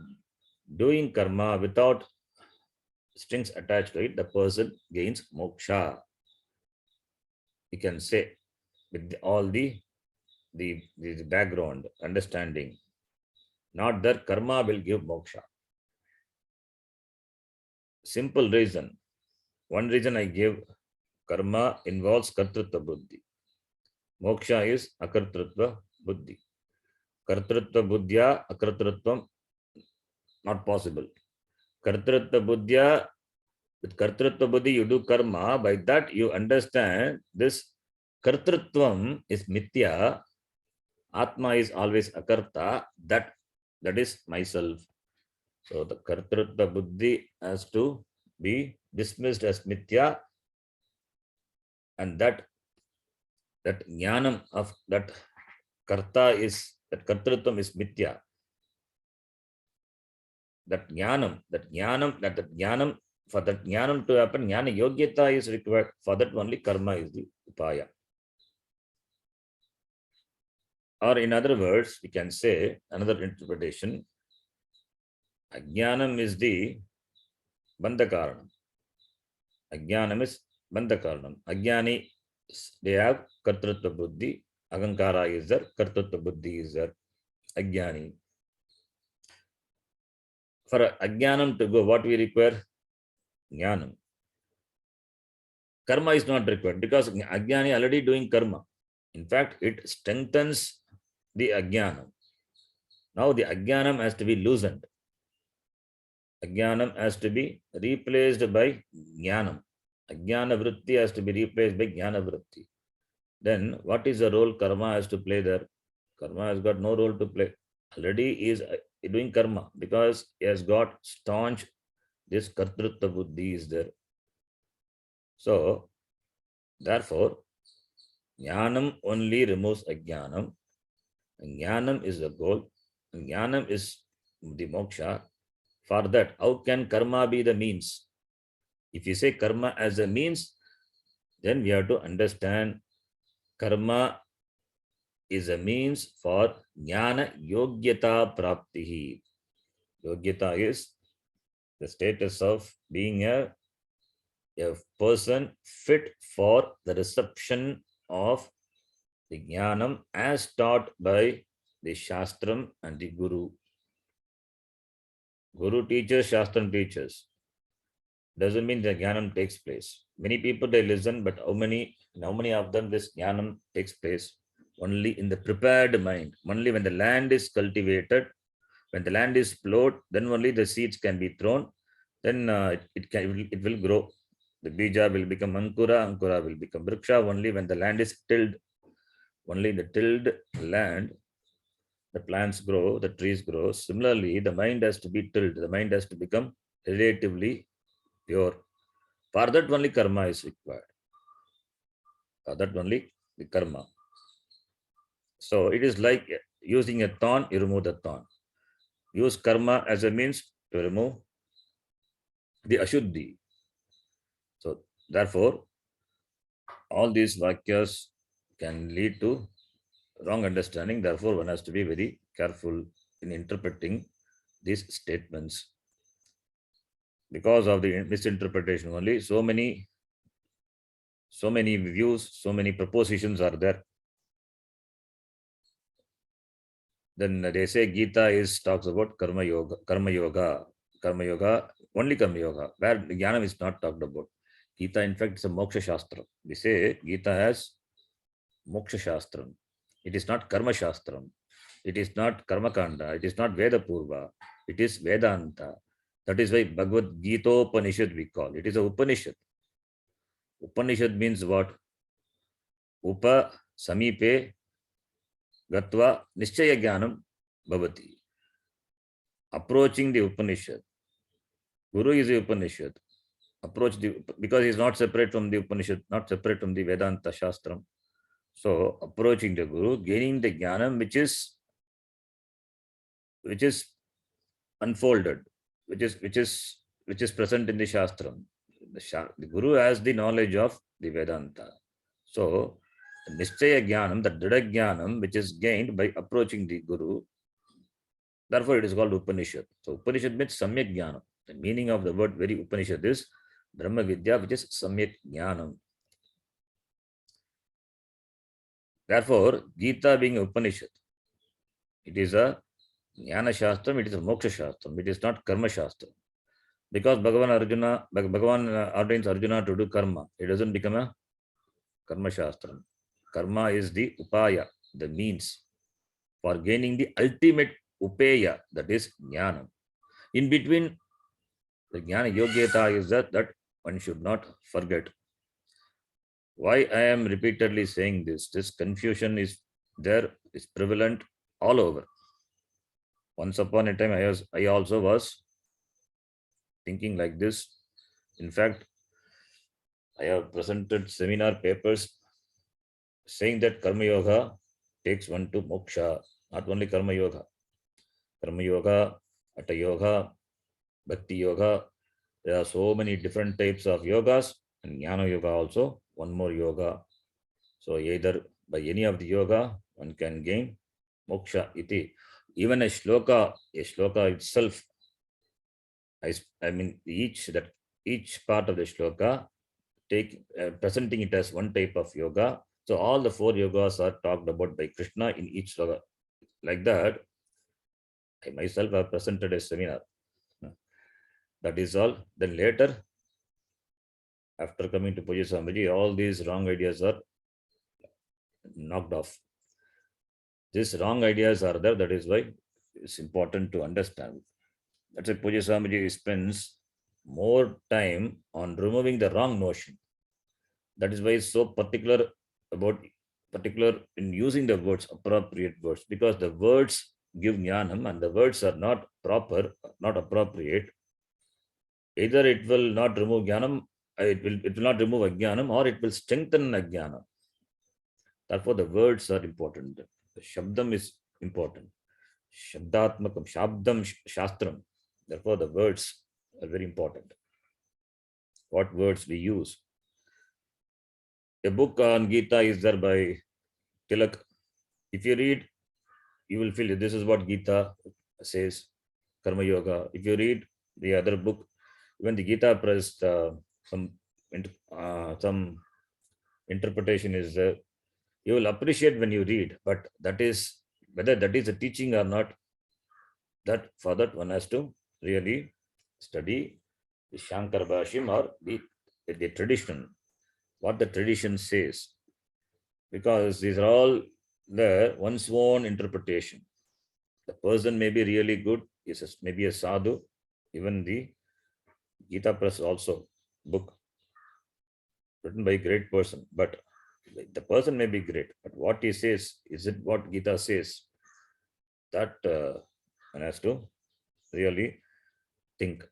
doing karma without strings attached to it, the person gains moksha. You can say with all the background understanding, not that karma will give moksha. Simple reason. One reason I give, karma involves kartrutva buddhi. Moksha is akartrutva buddhi. Kartrutva buddhya, akartrutvam, not possible. Kartrutva buddhya, with kartrutva buddhi you do karma, by that you understand this kartrutvam is mithya, atma is always akarta, that is myself. So the kartrutva buddhi has to be dismissed as mithya, and that jnanam of that karta is, that kartrutvam is mithya. That jnanam, for that jnanam to happen, jnana yogyata is required. For that only karma is the upaya. Or in other words, we can say another interpretation, ajnanam is the Bandhakaranam. Ajnanam is Bandhakaranam. Ajnani, they have Kartrutva Buddhi. Agankara is there, Kartrutva Buddhi is there. Ajnani. For Ajnanam to go, what we require? Jnanam. Karma is not required because Ajnani already doing karma. In fact, it strengthens the Ajnanam. Now the Ajnanam has to be loosened. Ajnanam has to be replaced by Jnanam. Ajnana Vritti has to be replaced by Jnana Vritti. Then what is the role karma has to play there? Karma has got no role to play. Already he is doing karma because he has got staunch, this Kartrutva Buddhi is there. So, therefore, Jnanam only removes Ajnanam. Jnanam is the goal. Jnanam is the moksha. For that, how can karma be the means? If you say karma as a means, then we have to understand karma is a means for jnana yogyata praptihi. Yogyata is the status of being a person fit for the reception of the jnanam as taught by the shastram and the guru. Guru teaches, shastram teaches. Doesn't mean the jnanam takes place. Many people they listen, but how many of them this jnanam takes place? Only in the prepared mind. Only when the land is cultivated, when the land is plowed, then only the seeds can be thrown. Then it will grow. The bija will become ankura, ankura will become vriksha. Only when the land is tilled, only in the tilled land, the plants grow, the trees grow. Similarly, the mind has to be tilled. The mind has to become relatively pure. For that only karma is required. For that only the karma. So it is like using a thorn, you remove the thorn. Use karma as a means to remove the ashuddhi. So therefore, all these vakyas can lead to wrong understanding. Therefore, one has to be very careful in interpreting these statements. Because of the misinterpretation only, so many views, so many propositions are there. Then they say Gita talks about karma yoga, only karma yoga, where jnanam is not talked about. Gita, in fact, is a moksha shastra. They say Gita has moksha shastra. It is not karma shastra. It is not karma kanda. It is not Veda Purva. It is Vedanta. That is why Bhagavad Gita Upanishad we call. It is a Upanishad. Upanishad means what? Upa samipe gatva nischaya jnanam bhavati. Approaching the Upanishad. Guru is the Upanishad. Because he is not separate from the Upanishad, not separate from the Vedanta Shastram. So approaching the Guru, gaining the jnanam which is unfolded, which is present in the Shastram. The Guru has the knowledge of the Vedanta. So Nischaya Jnanam, the Dridha Jnanam, which is gained by approaching the Guru, therefore it is called Upanishad. So Upanishad means Samyak Jnanam. The meaning of the word very Upanishad is Brahma Vidya, which is Samyak Jnanam. Therefore, Gita being Upanishad, it is a Jnana Shastram, it is a Moksha Shastram, it is not Karma Shastram. Because Bhagavan ordains Arjuna to do karma, it doesn't become a Karma Shastram. Karma is the upaya, the means for gaining the ultimate upeya, that is jnana. In between, the jnana yogyata is that one should not forget. Why I am repeatedly saying this? This confusion is there, is prevalent all over. Once upon a time, I also was thinking like this. In fact, I have presented seminar papers saying that Karma Yoga takes one to moksha, not only Karma Yoga, Hatha Yoga, Bhakti Yoga. There are so many different types of yogas, and Jnana Yoga also, one more yoga. So either by any of the yoga, one can gain moksha iti. Even a shloka itself I mean, each part of the shloka presenting it as one type of yoga. So all the 4 yogas are talked about by Krishna in each shloka. Like that, I myself have presented a seminar. That is all. Then later, after coming to Puja Swamiji, all these wrong ideas are knocked off. These wrong ideas are there. That is why it's important to understand. That's why Puja Swamiji spends more time on removing the wrong notion. That is why it's so particular in using the words, appropriate words, because the words give jnanam and the words are not proper, not appropriate. Either it will not remove jnanam, it will not remove ajnanam, or it will strengthen ajnanam. Therefore, the words are important. The shabdam is important. Shabdatmakam, shabdam, shastram. Therefore, the words are very important. What words we use. A book on Gita is there by Tilak. If you read, you will feel this is what Gita says, Karma Yoga. If you read the other book, even the Gita Press, some interpretation is there. You will appreciate when you read, but that is whether that is a teaching or not. That for that one has to really study the Shankar Bhashim or the tradition, what the tradition says, because these are all the one's own interpretation. The person may be really good, is maybe a sadhu, even the Gita Press also book written by a great person, but the person may be great, but what he says, is it what Gita says? That one has to really think.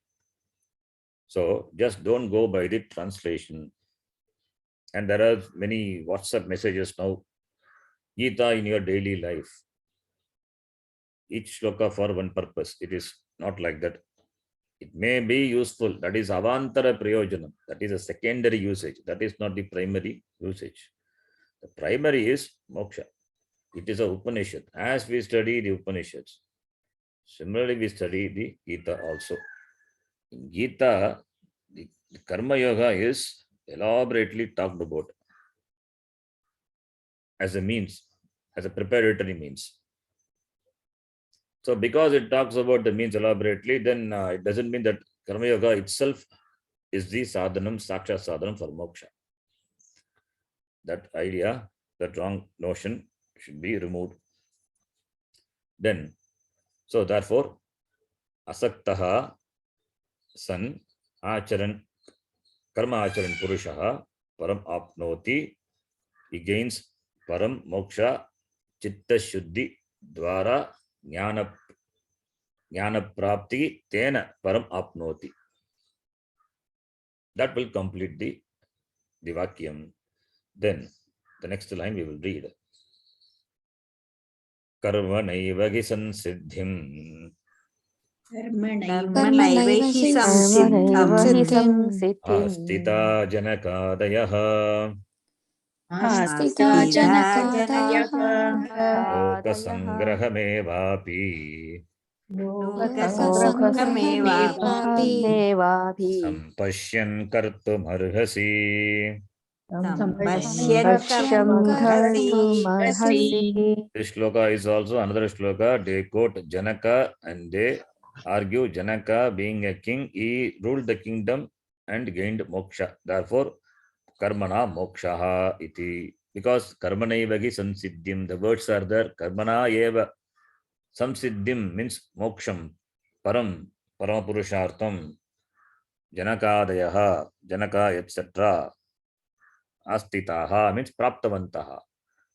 So just don't go by the translation. And there are many WhatsApp messages now. Gita in your daily life. Each shloka for one purpose. It is not like that. It may be useful. That is avantara prayojanam. That is a secondary usage. That is not the primary usage. The primary is moksha. It is a Upanishad. As we study the Upanishads, similarly we study the Gita also. In Gita, the Karma Yoga is elaborately talked about as a means, as a preparatory means. So because it talks about the means elaborately, then it doesn't mean that Karma Yoga itself is the sadhanam, sakshat sadhanam for moksha. That idea, that wrong notion should be removed. Then, so therefore, asaktaha san acharan, karma acharan purushaha param apnoti, he gains param moksha chitta shuddhi dwara jnana prapti tena param apnoti. That will complete the vakyam. Then the next line we will read. Karma naiva sansiddhim astita janakadayaha loka sangrahamevapi sampashyan kartumarhasi. This shloka is also another shloka. They quote Janaka and they argue Janaka being a king, he ruled the kingdom and gained moksha. Therefore, karmana mokshaha iti. Because karmana evagi samsiddhim, the words are there. Karmana eva samsiddhim means moksham, param, paramapurushartham, janakadayaha, janaka, etc. Astitaha means praptavantaha.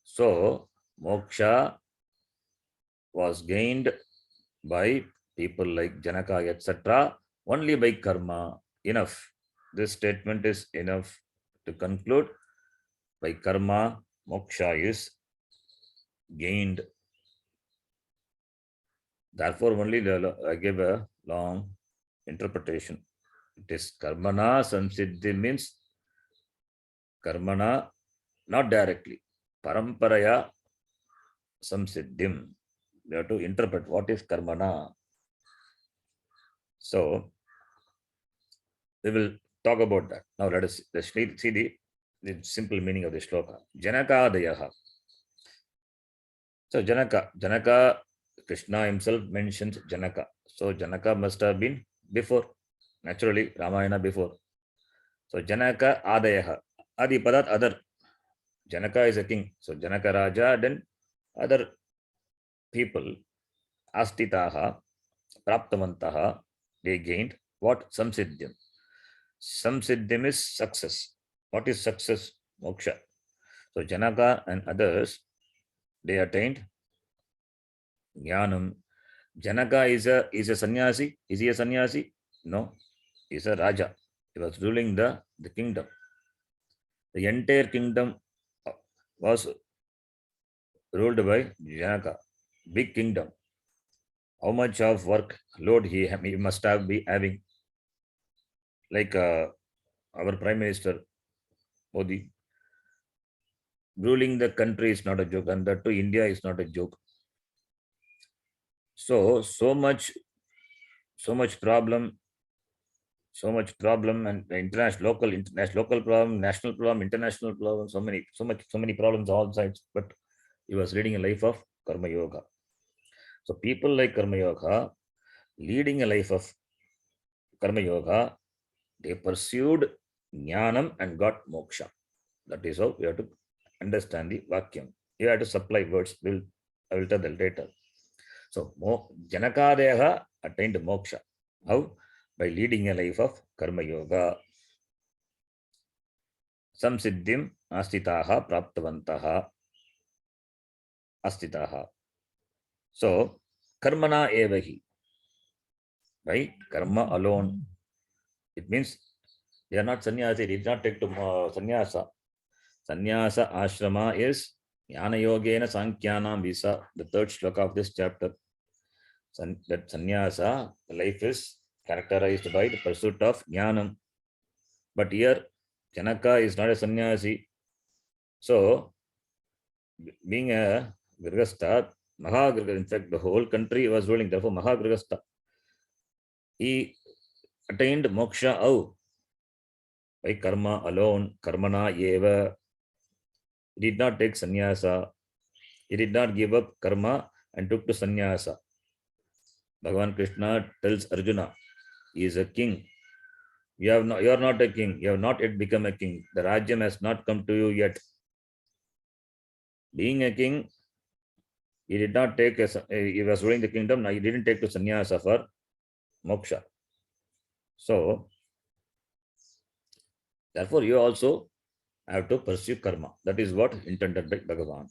So, moksha was gained by people like Janaka, etc., only by karma. Enough. This statement is enough to conclude. By karma, moksha is gained. Therefore, only I gave a long interpretation. It is karmana samsiddhi means karmana, not directly. Paramparaya samsiddhim. We have to interpret what is karmana. So, we will talk about that. Now let's see the simple meaning of the shloka. Janakadayaha. So Janaka, Krishna himself mentions Janaka. So Janaka must have been before, naturally, Ramayana before. So Janaka Adayaha. Adi Padat, other. Janaka is a king. So Janaka Raja, then other people, Astitaha, Praptavantaha, they gained what? Samsiddhyam. Samsiddhyam is success. What is success? Moksha. So Janaka and others, they attained Jnanam. Janaka is a sannyasi. Is he a sannyasi? No. He's a Raja. He was ruling the kingdom. The entire kingdom was ruled by Janaka. Big kingdom. How much of work load he must have be having? Like our Prime Minister Modi. Ruling the country is not a joke, and that to India is not a joke. So much problem, and international problem, national problem, international problem, so many problems all sides. But he was leading a life of Karma Yoga. So people like Karma Yoga, leading a life of Karma Yoga, they pursued Jnanam and got moksha. That is how we have to understand the Vakyam. You have to supply words. I will tell that later. So Janakadeha attained moksha. How? By leading a life of Karma Yoga. Samsiddhim astitaha praptavantaha astitaha. So karmana evahi. By karma alone. It means they are not sannyasi. They did not take to sannyasa. Sannyasa ashrama is Jnana Yogena Sankhyanam Visa, the third shloka of this chapter. That sannyasa, life is characterized by the pursuit of jnanam. But here, Janaka is not a sannyasi. So, being a Grihastha, Mahagrihastha, in fact, the whole country was ruling, therefore Mahagrihastha. He attained moksha by karma alone, karmana eva. He did not take sannyasa. He did not give up karma and took to sannyasa. Bhagavan Krishna tells Arjuna, he is a king. You are not a king. You have not yet become a king. The Rajyam has not come to you yet. Being a king, he did not take he was ruling the kingdom. Now he didn't take to sannyasa for moksha. So, therefore, you also have to pursue karma. That is what intended by Bhagavan.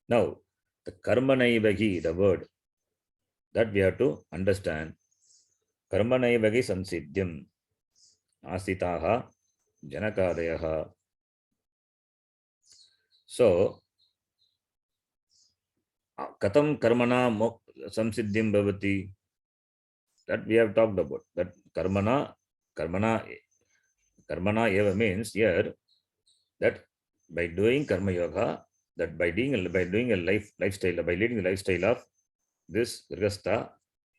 Now, the karmanaivagi, the word, that we have to understand. Karmanaivagi samsiddhyam asitaha janakadayaha. So, katam karmana samsiddhyam bhavati, that we have talked about. That karmana eva means here that by doing karma yoga, that by doing a lifestyle, by leading the lifestyle of this Grihastha,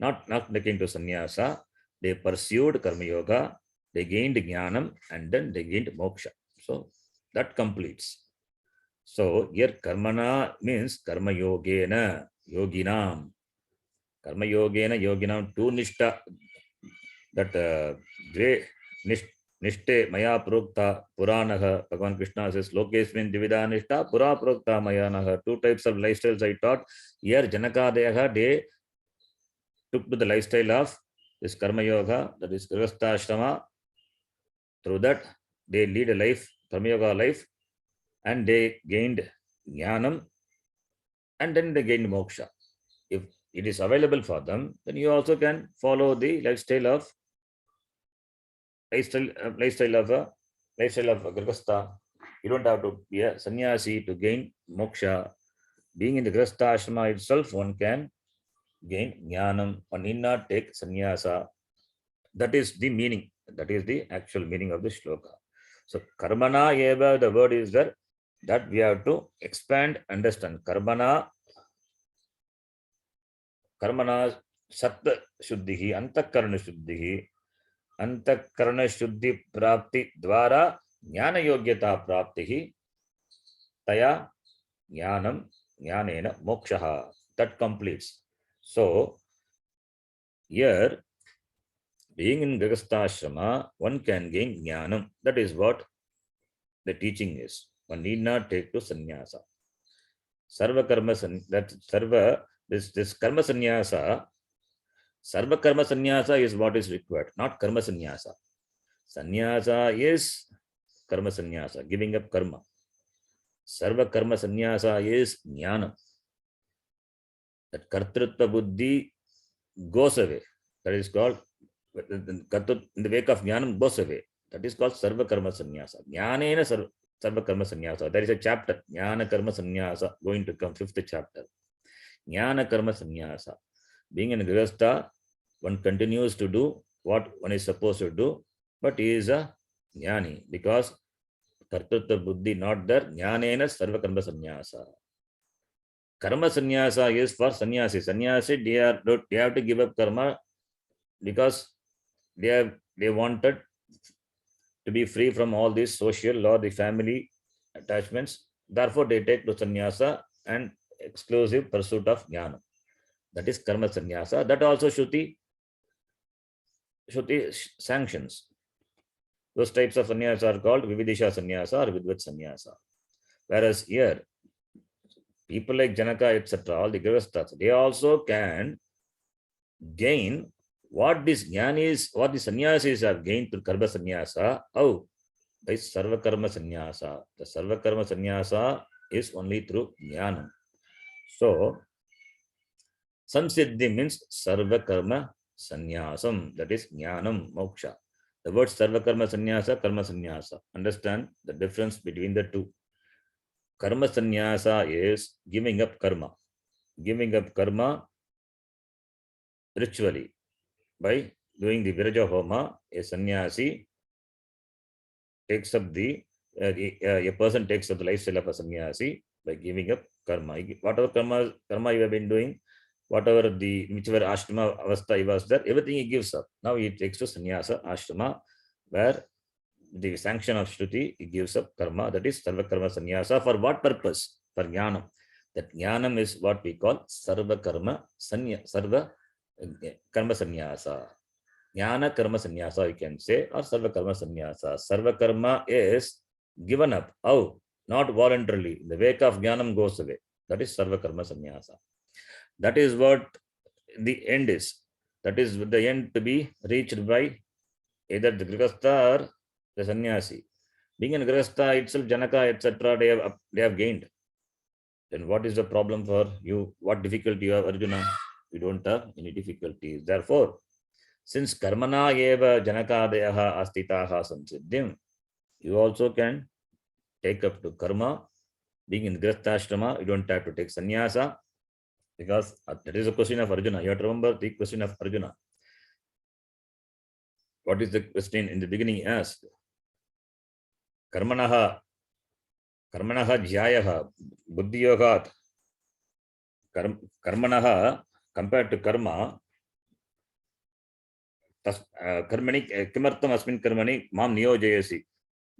not taking to sannyasa, they pursued karma yoga, they gained jnanam, and then they gained moksha. So that completes. So here karmana means karma yogena, yoginam. Karma yogena, yoginam, two nishta, that great nishte maya prokta puranaha. Bhagavan Krishna says, Lokesmin divida nishta pura prokta mayanaha. Two types of lifestyles I taught. Here Janakadeha, they took to the lifestyle of this karma yoga, that is Grihastha ashrama. Through that, they lead a life, karma yoga life, and they gained jnanam, and then they gained moksha. If it is available for them, then you also can follow the lifestyle of Grihastha. You don't have to be a sannyasi to gain moksha. Being in the Grihastha ashrama itself, one can gain jnanam. One need not take sannyasa. That is the meaning. That is the actual meaning of the shloka. So karmana eva, the word is there, that we have to expand, understand. Karmana sat shuddhihi, antakarana shuddhihi, अंतःकरण शुद्धि प्राप्ति द्वारा ज्ञान योग्यता प्राप्ति ही तया ज्ञानम ज्ञानेन मोक्षः. That completes. So here, being in Grihastha one can gain jnanam. That is what the teaching is. One need not take to sannyasa. Sarva karma this karma sannyasa, sarva karma sannyasa is what is required, not karma sannyasa. Sannyasa is karma sannyasa, giving up karma. Sarva karma sannyasa is jnana. That kartrutva buddhi goes away. That is called, in the wake of jnanam goes away. That is called sarva karma sannyasa. Jnanena sarva karma sannyasa. There is a chapter, jnana karma sannyasa, going to come, 5th chapter. Jnana karma sannyasa. Being in Grihastha, one continues to do what one is supposed to do, but he is a jnani because kartrutva buddhi not there. Jnanena sarva karma sannyasa. Karma sannyasa is for sannyasi. Sannyasi, they have to give up karma because they wanted to be free from all these social or the family attachments. Therefore, they take to sannyasa and exclusive pursuit of jnana. That is karma sannyasa. That also Shruti sanctions. Those types of sannyasa are called vividisha sannyasa or vidvat sannyasa. Whereas here, people like Janaka, etc., all the Grihasthas, they also can gain what this jnana is, what the sannyasis have gained through karma sannyasa. Oh, by sarva karma sannyasa. The sarva karma sannyasa is only through jnana. So, samsiddhi means sarva karma sannyasam. That is jnanam, moksha. The word sarva karma sannyasa. Understand the difference between the two. Karma sannyasa is giving up karma. Giving up karma ritually. By doing the Viraja Homa, a sannyasi takes up a person takes up the lifestyle of a sannyasi by giving up karma. Whatever karma you have been doing, whichever ashrama avastha he was there, everything he gives up. Now he takes to sannyasa ashrama, where the sanction of Shruti, he gives up karma. That is sarva karma sannyasa. For what purpose? For jnanam. That jnanam is what we call sarva karma sannyasa. Karma sannyasa. Jnana karma sannyasa, you can say, or sarva karma sannyasa. Sarva karma is given up. How? Not voluntarily. The wake of jnanam goes away. That is sarva karma sannyasa. That is what the end is. That is the end to be reached by either the Grihastha or the sannyasi. Being in Grihastha itself, Janaka, etc., they have gained. Then what is the problem for you? What difficulty you have, Arjuna? You don't have any difficulties. Therefore, since karmana eva janakadayaha astitaha samsiddhim, you also can take up to karma. Being in Grihastha, you don't have to take sannyasa, because that is a question of Arjuna. You have to remember the question of Arjuna. What is the question in the beginning? He asked, karmanaha jyayaha buddhi yogat. Karmanaha, compared to karma, karmani kimartam asmin karmani mam niyojayasi.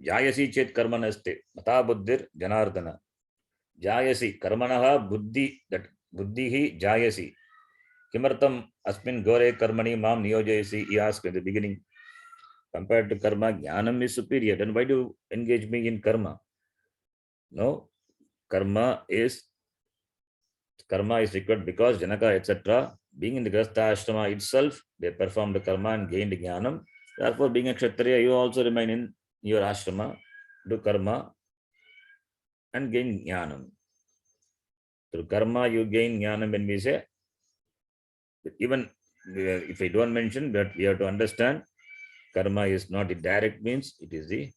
Jayasi chet karma naste mata buddhir janardana. Jayasi karmanaha buddhi, that buddhihi jayasi. Kimartam asmin gore karmani mam niyojayasi, he asked at the beginning. Compared to karma, jnanam is superior. Then why do you engage me in karma? No, karma is required because Janaka, etc., being in the Grihastha ashrama itself, they performed the karma and gained jnanam. Therefore, being a Kshatriya, you also remain in your ashrama, do karma and gain jnanam. Through karma, you gain jnanam. When we say, even if I don't mention, but we have to understand, karma is not the direct means, it is the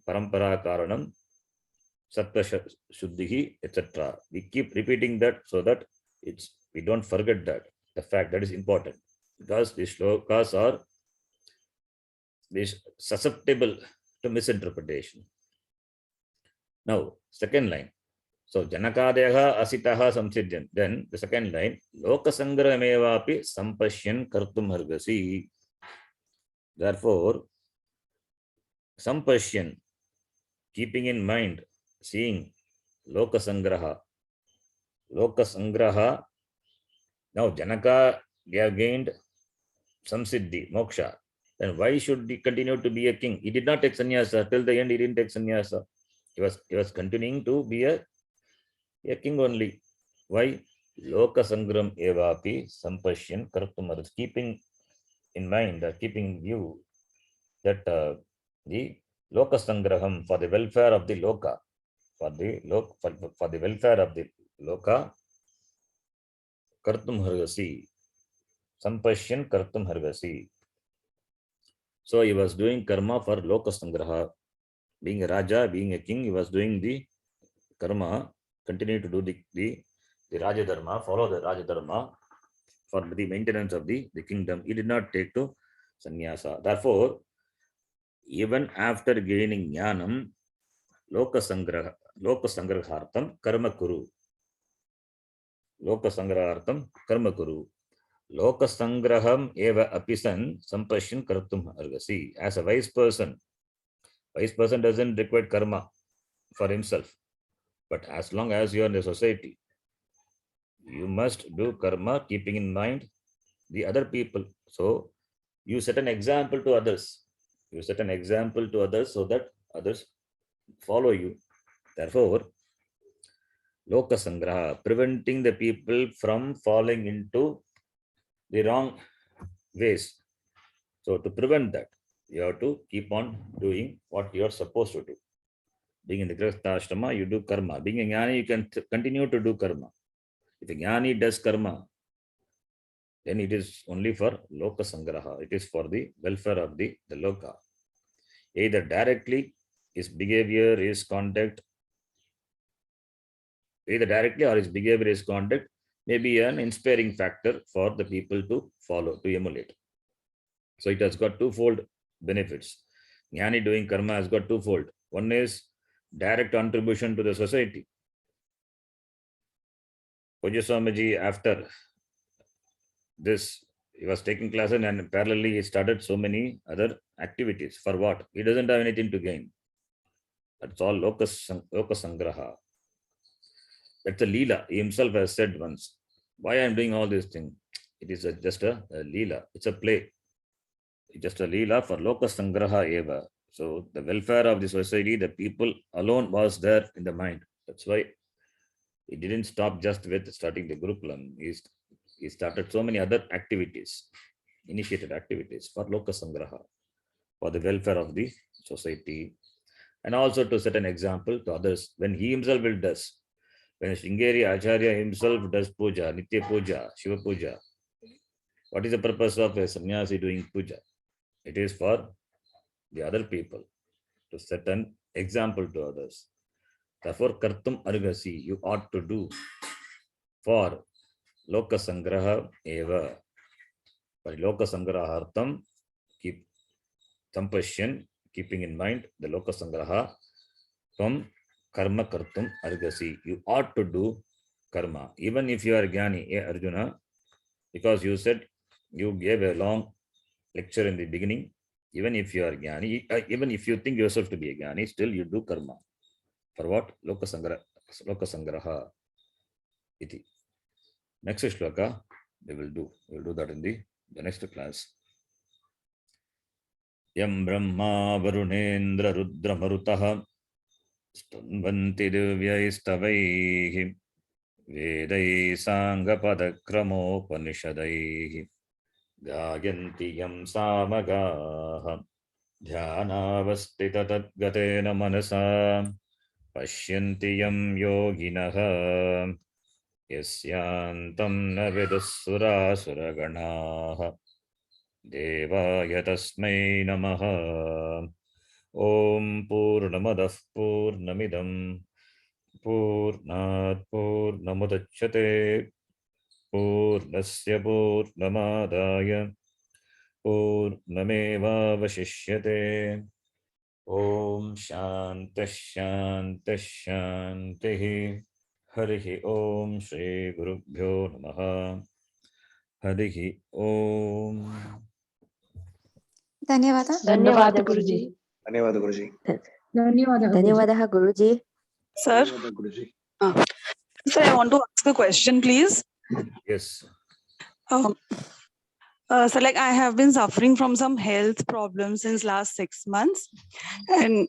parampara karanam, sattva shuddhihi, etc. We keep repeating that so that we don't forget that. The fact that is important, because these shlokas are susceptible to misinterpretation. Now, second line. So, Janakadeha asitaha samsiddhyan. Then the second line, lokasangramevapi sampashyan kartum hargasi. Therefore, sampashyan, keeping in mind, seeing loka sangraha. Loka sangraha, now Janaka, they have gained samsiddhi, moksha. Then why should he continue to be a king? He did not take sannyasa. Till the end, he didn't take sannyasa. He was continuing to be a king only. Why? Loka sangram evapi sampashyan kartum. Keeping in mind, keeping in view that the loka sangraham, for the welfare of the loka, for the welfare of the loka, kartum hargasi, sampashyan kartum hargasi. So he was doing karma for loka sangraha. Being a raja, being a king, he was doing the karma, continue to do the raja dharma, follow the raja dharma for the maintenance of the kingdom. He did not take to sannyasa. Therefore, even after gaining jnanam, loka sangrahartam karma kuru. Loka sangrahartam karma kuru. Loka sangraham eva apisan sampashyan kartum argasi. As a wise person doesn't require karma for himself. But as long as you are in the society, you must do karma keeping in mind the other people. So you set an example to others. You set an example to others so that others follow you. Therefore, loka sangraha, preventing the people from falling into the wrong ways. So to prevent that, you have to keep on doing what you are supposed to do. Being in the Grihastha Ashrama, you do karma. Being a jnani, you can continue to do karma. If a jnani does karma, then it is only for loka sangraha. It is for the welfare of the loka. Either directly his behavior, his conduct, either directly or his behavior, his conduct may be an inspiring factor for the people to follow, to emulate. So it has got twofold benefits. Jnani doing karma has got twofold. One is direct contribution to the society. Pujya Swamiji, after this, he was taking classes and parallelly he started so many other activities. For what? He doesn't have anything to gain. That's all loka sangraha. That's a leela. He himself has said once, why I am doing all these things? It is just a leela. It's a play. It's just a leela for loka sangraha eva. So the welfare of the society, the people alone was there in the mind. That's why he didn't stop just with starting the Gurukulam. He started so many other activities, initiated activities for loka sangraha, for the welfare of the society, and also to set an example to others when he himself will does. When Sringeri Acharya himself does puja, Nitya puja, Shiva puja, what is the purpose of a sannyasi doing puja? It is for the other people, to set an example to others. Therefore, kartum argasi, you ought to do for loka sangraha eva. For loka sangrahartam, keep sampashyan, keeping in mind the loka sangraha, from karma kartum argasi. You ought to do karma. Even if you are jnani, Arjuna, because you said you gave a long lecture in the beginning, even if you are jnani, even if you think yourself to be a jnani, still you do karma. For what? Loka sangraha iti. Next shloka we will do. We will do that in the next class. Yam brahma varunendra rudra marutaha स्तुन्वन्ति दिव्यैस्तवैः वेदैः साङ्गपदक्रमोपनिषदैः गायन्ति यं सामगाः ध्यानावस्थिततद्गतेन मनसा पश्यन्ति यं योगिनः यस्यान्तं न विदुःसुरासुरगणाः देवाय तस्मै नमः. Om Purnamadah Purnamidam Purnat Purnamudachyate Purnasya Purnamadaya Purnameva Vashishyate. Om Shanta Shanta Shanti. Harihi Om Shri Gurubhyo Namaha. Harihi Om. ಧನ್ಯವಾದ ಧನ್ಯವಾದ ಗುರುಜಿ. ಧನ್ಯವಾದ ಗುರುಜಿ. ಧನ್ಯವಾದः ಗುರುಜಿ. Sir, ಧನ್ಯವಾದ ಗುರುಜಿ. sir, I want to ask a question, please. Yes. So like I have been suffering from some health problems since last 6 months, and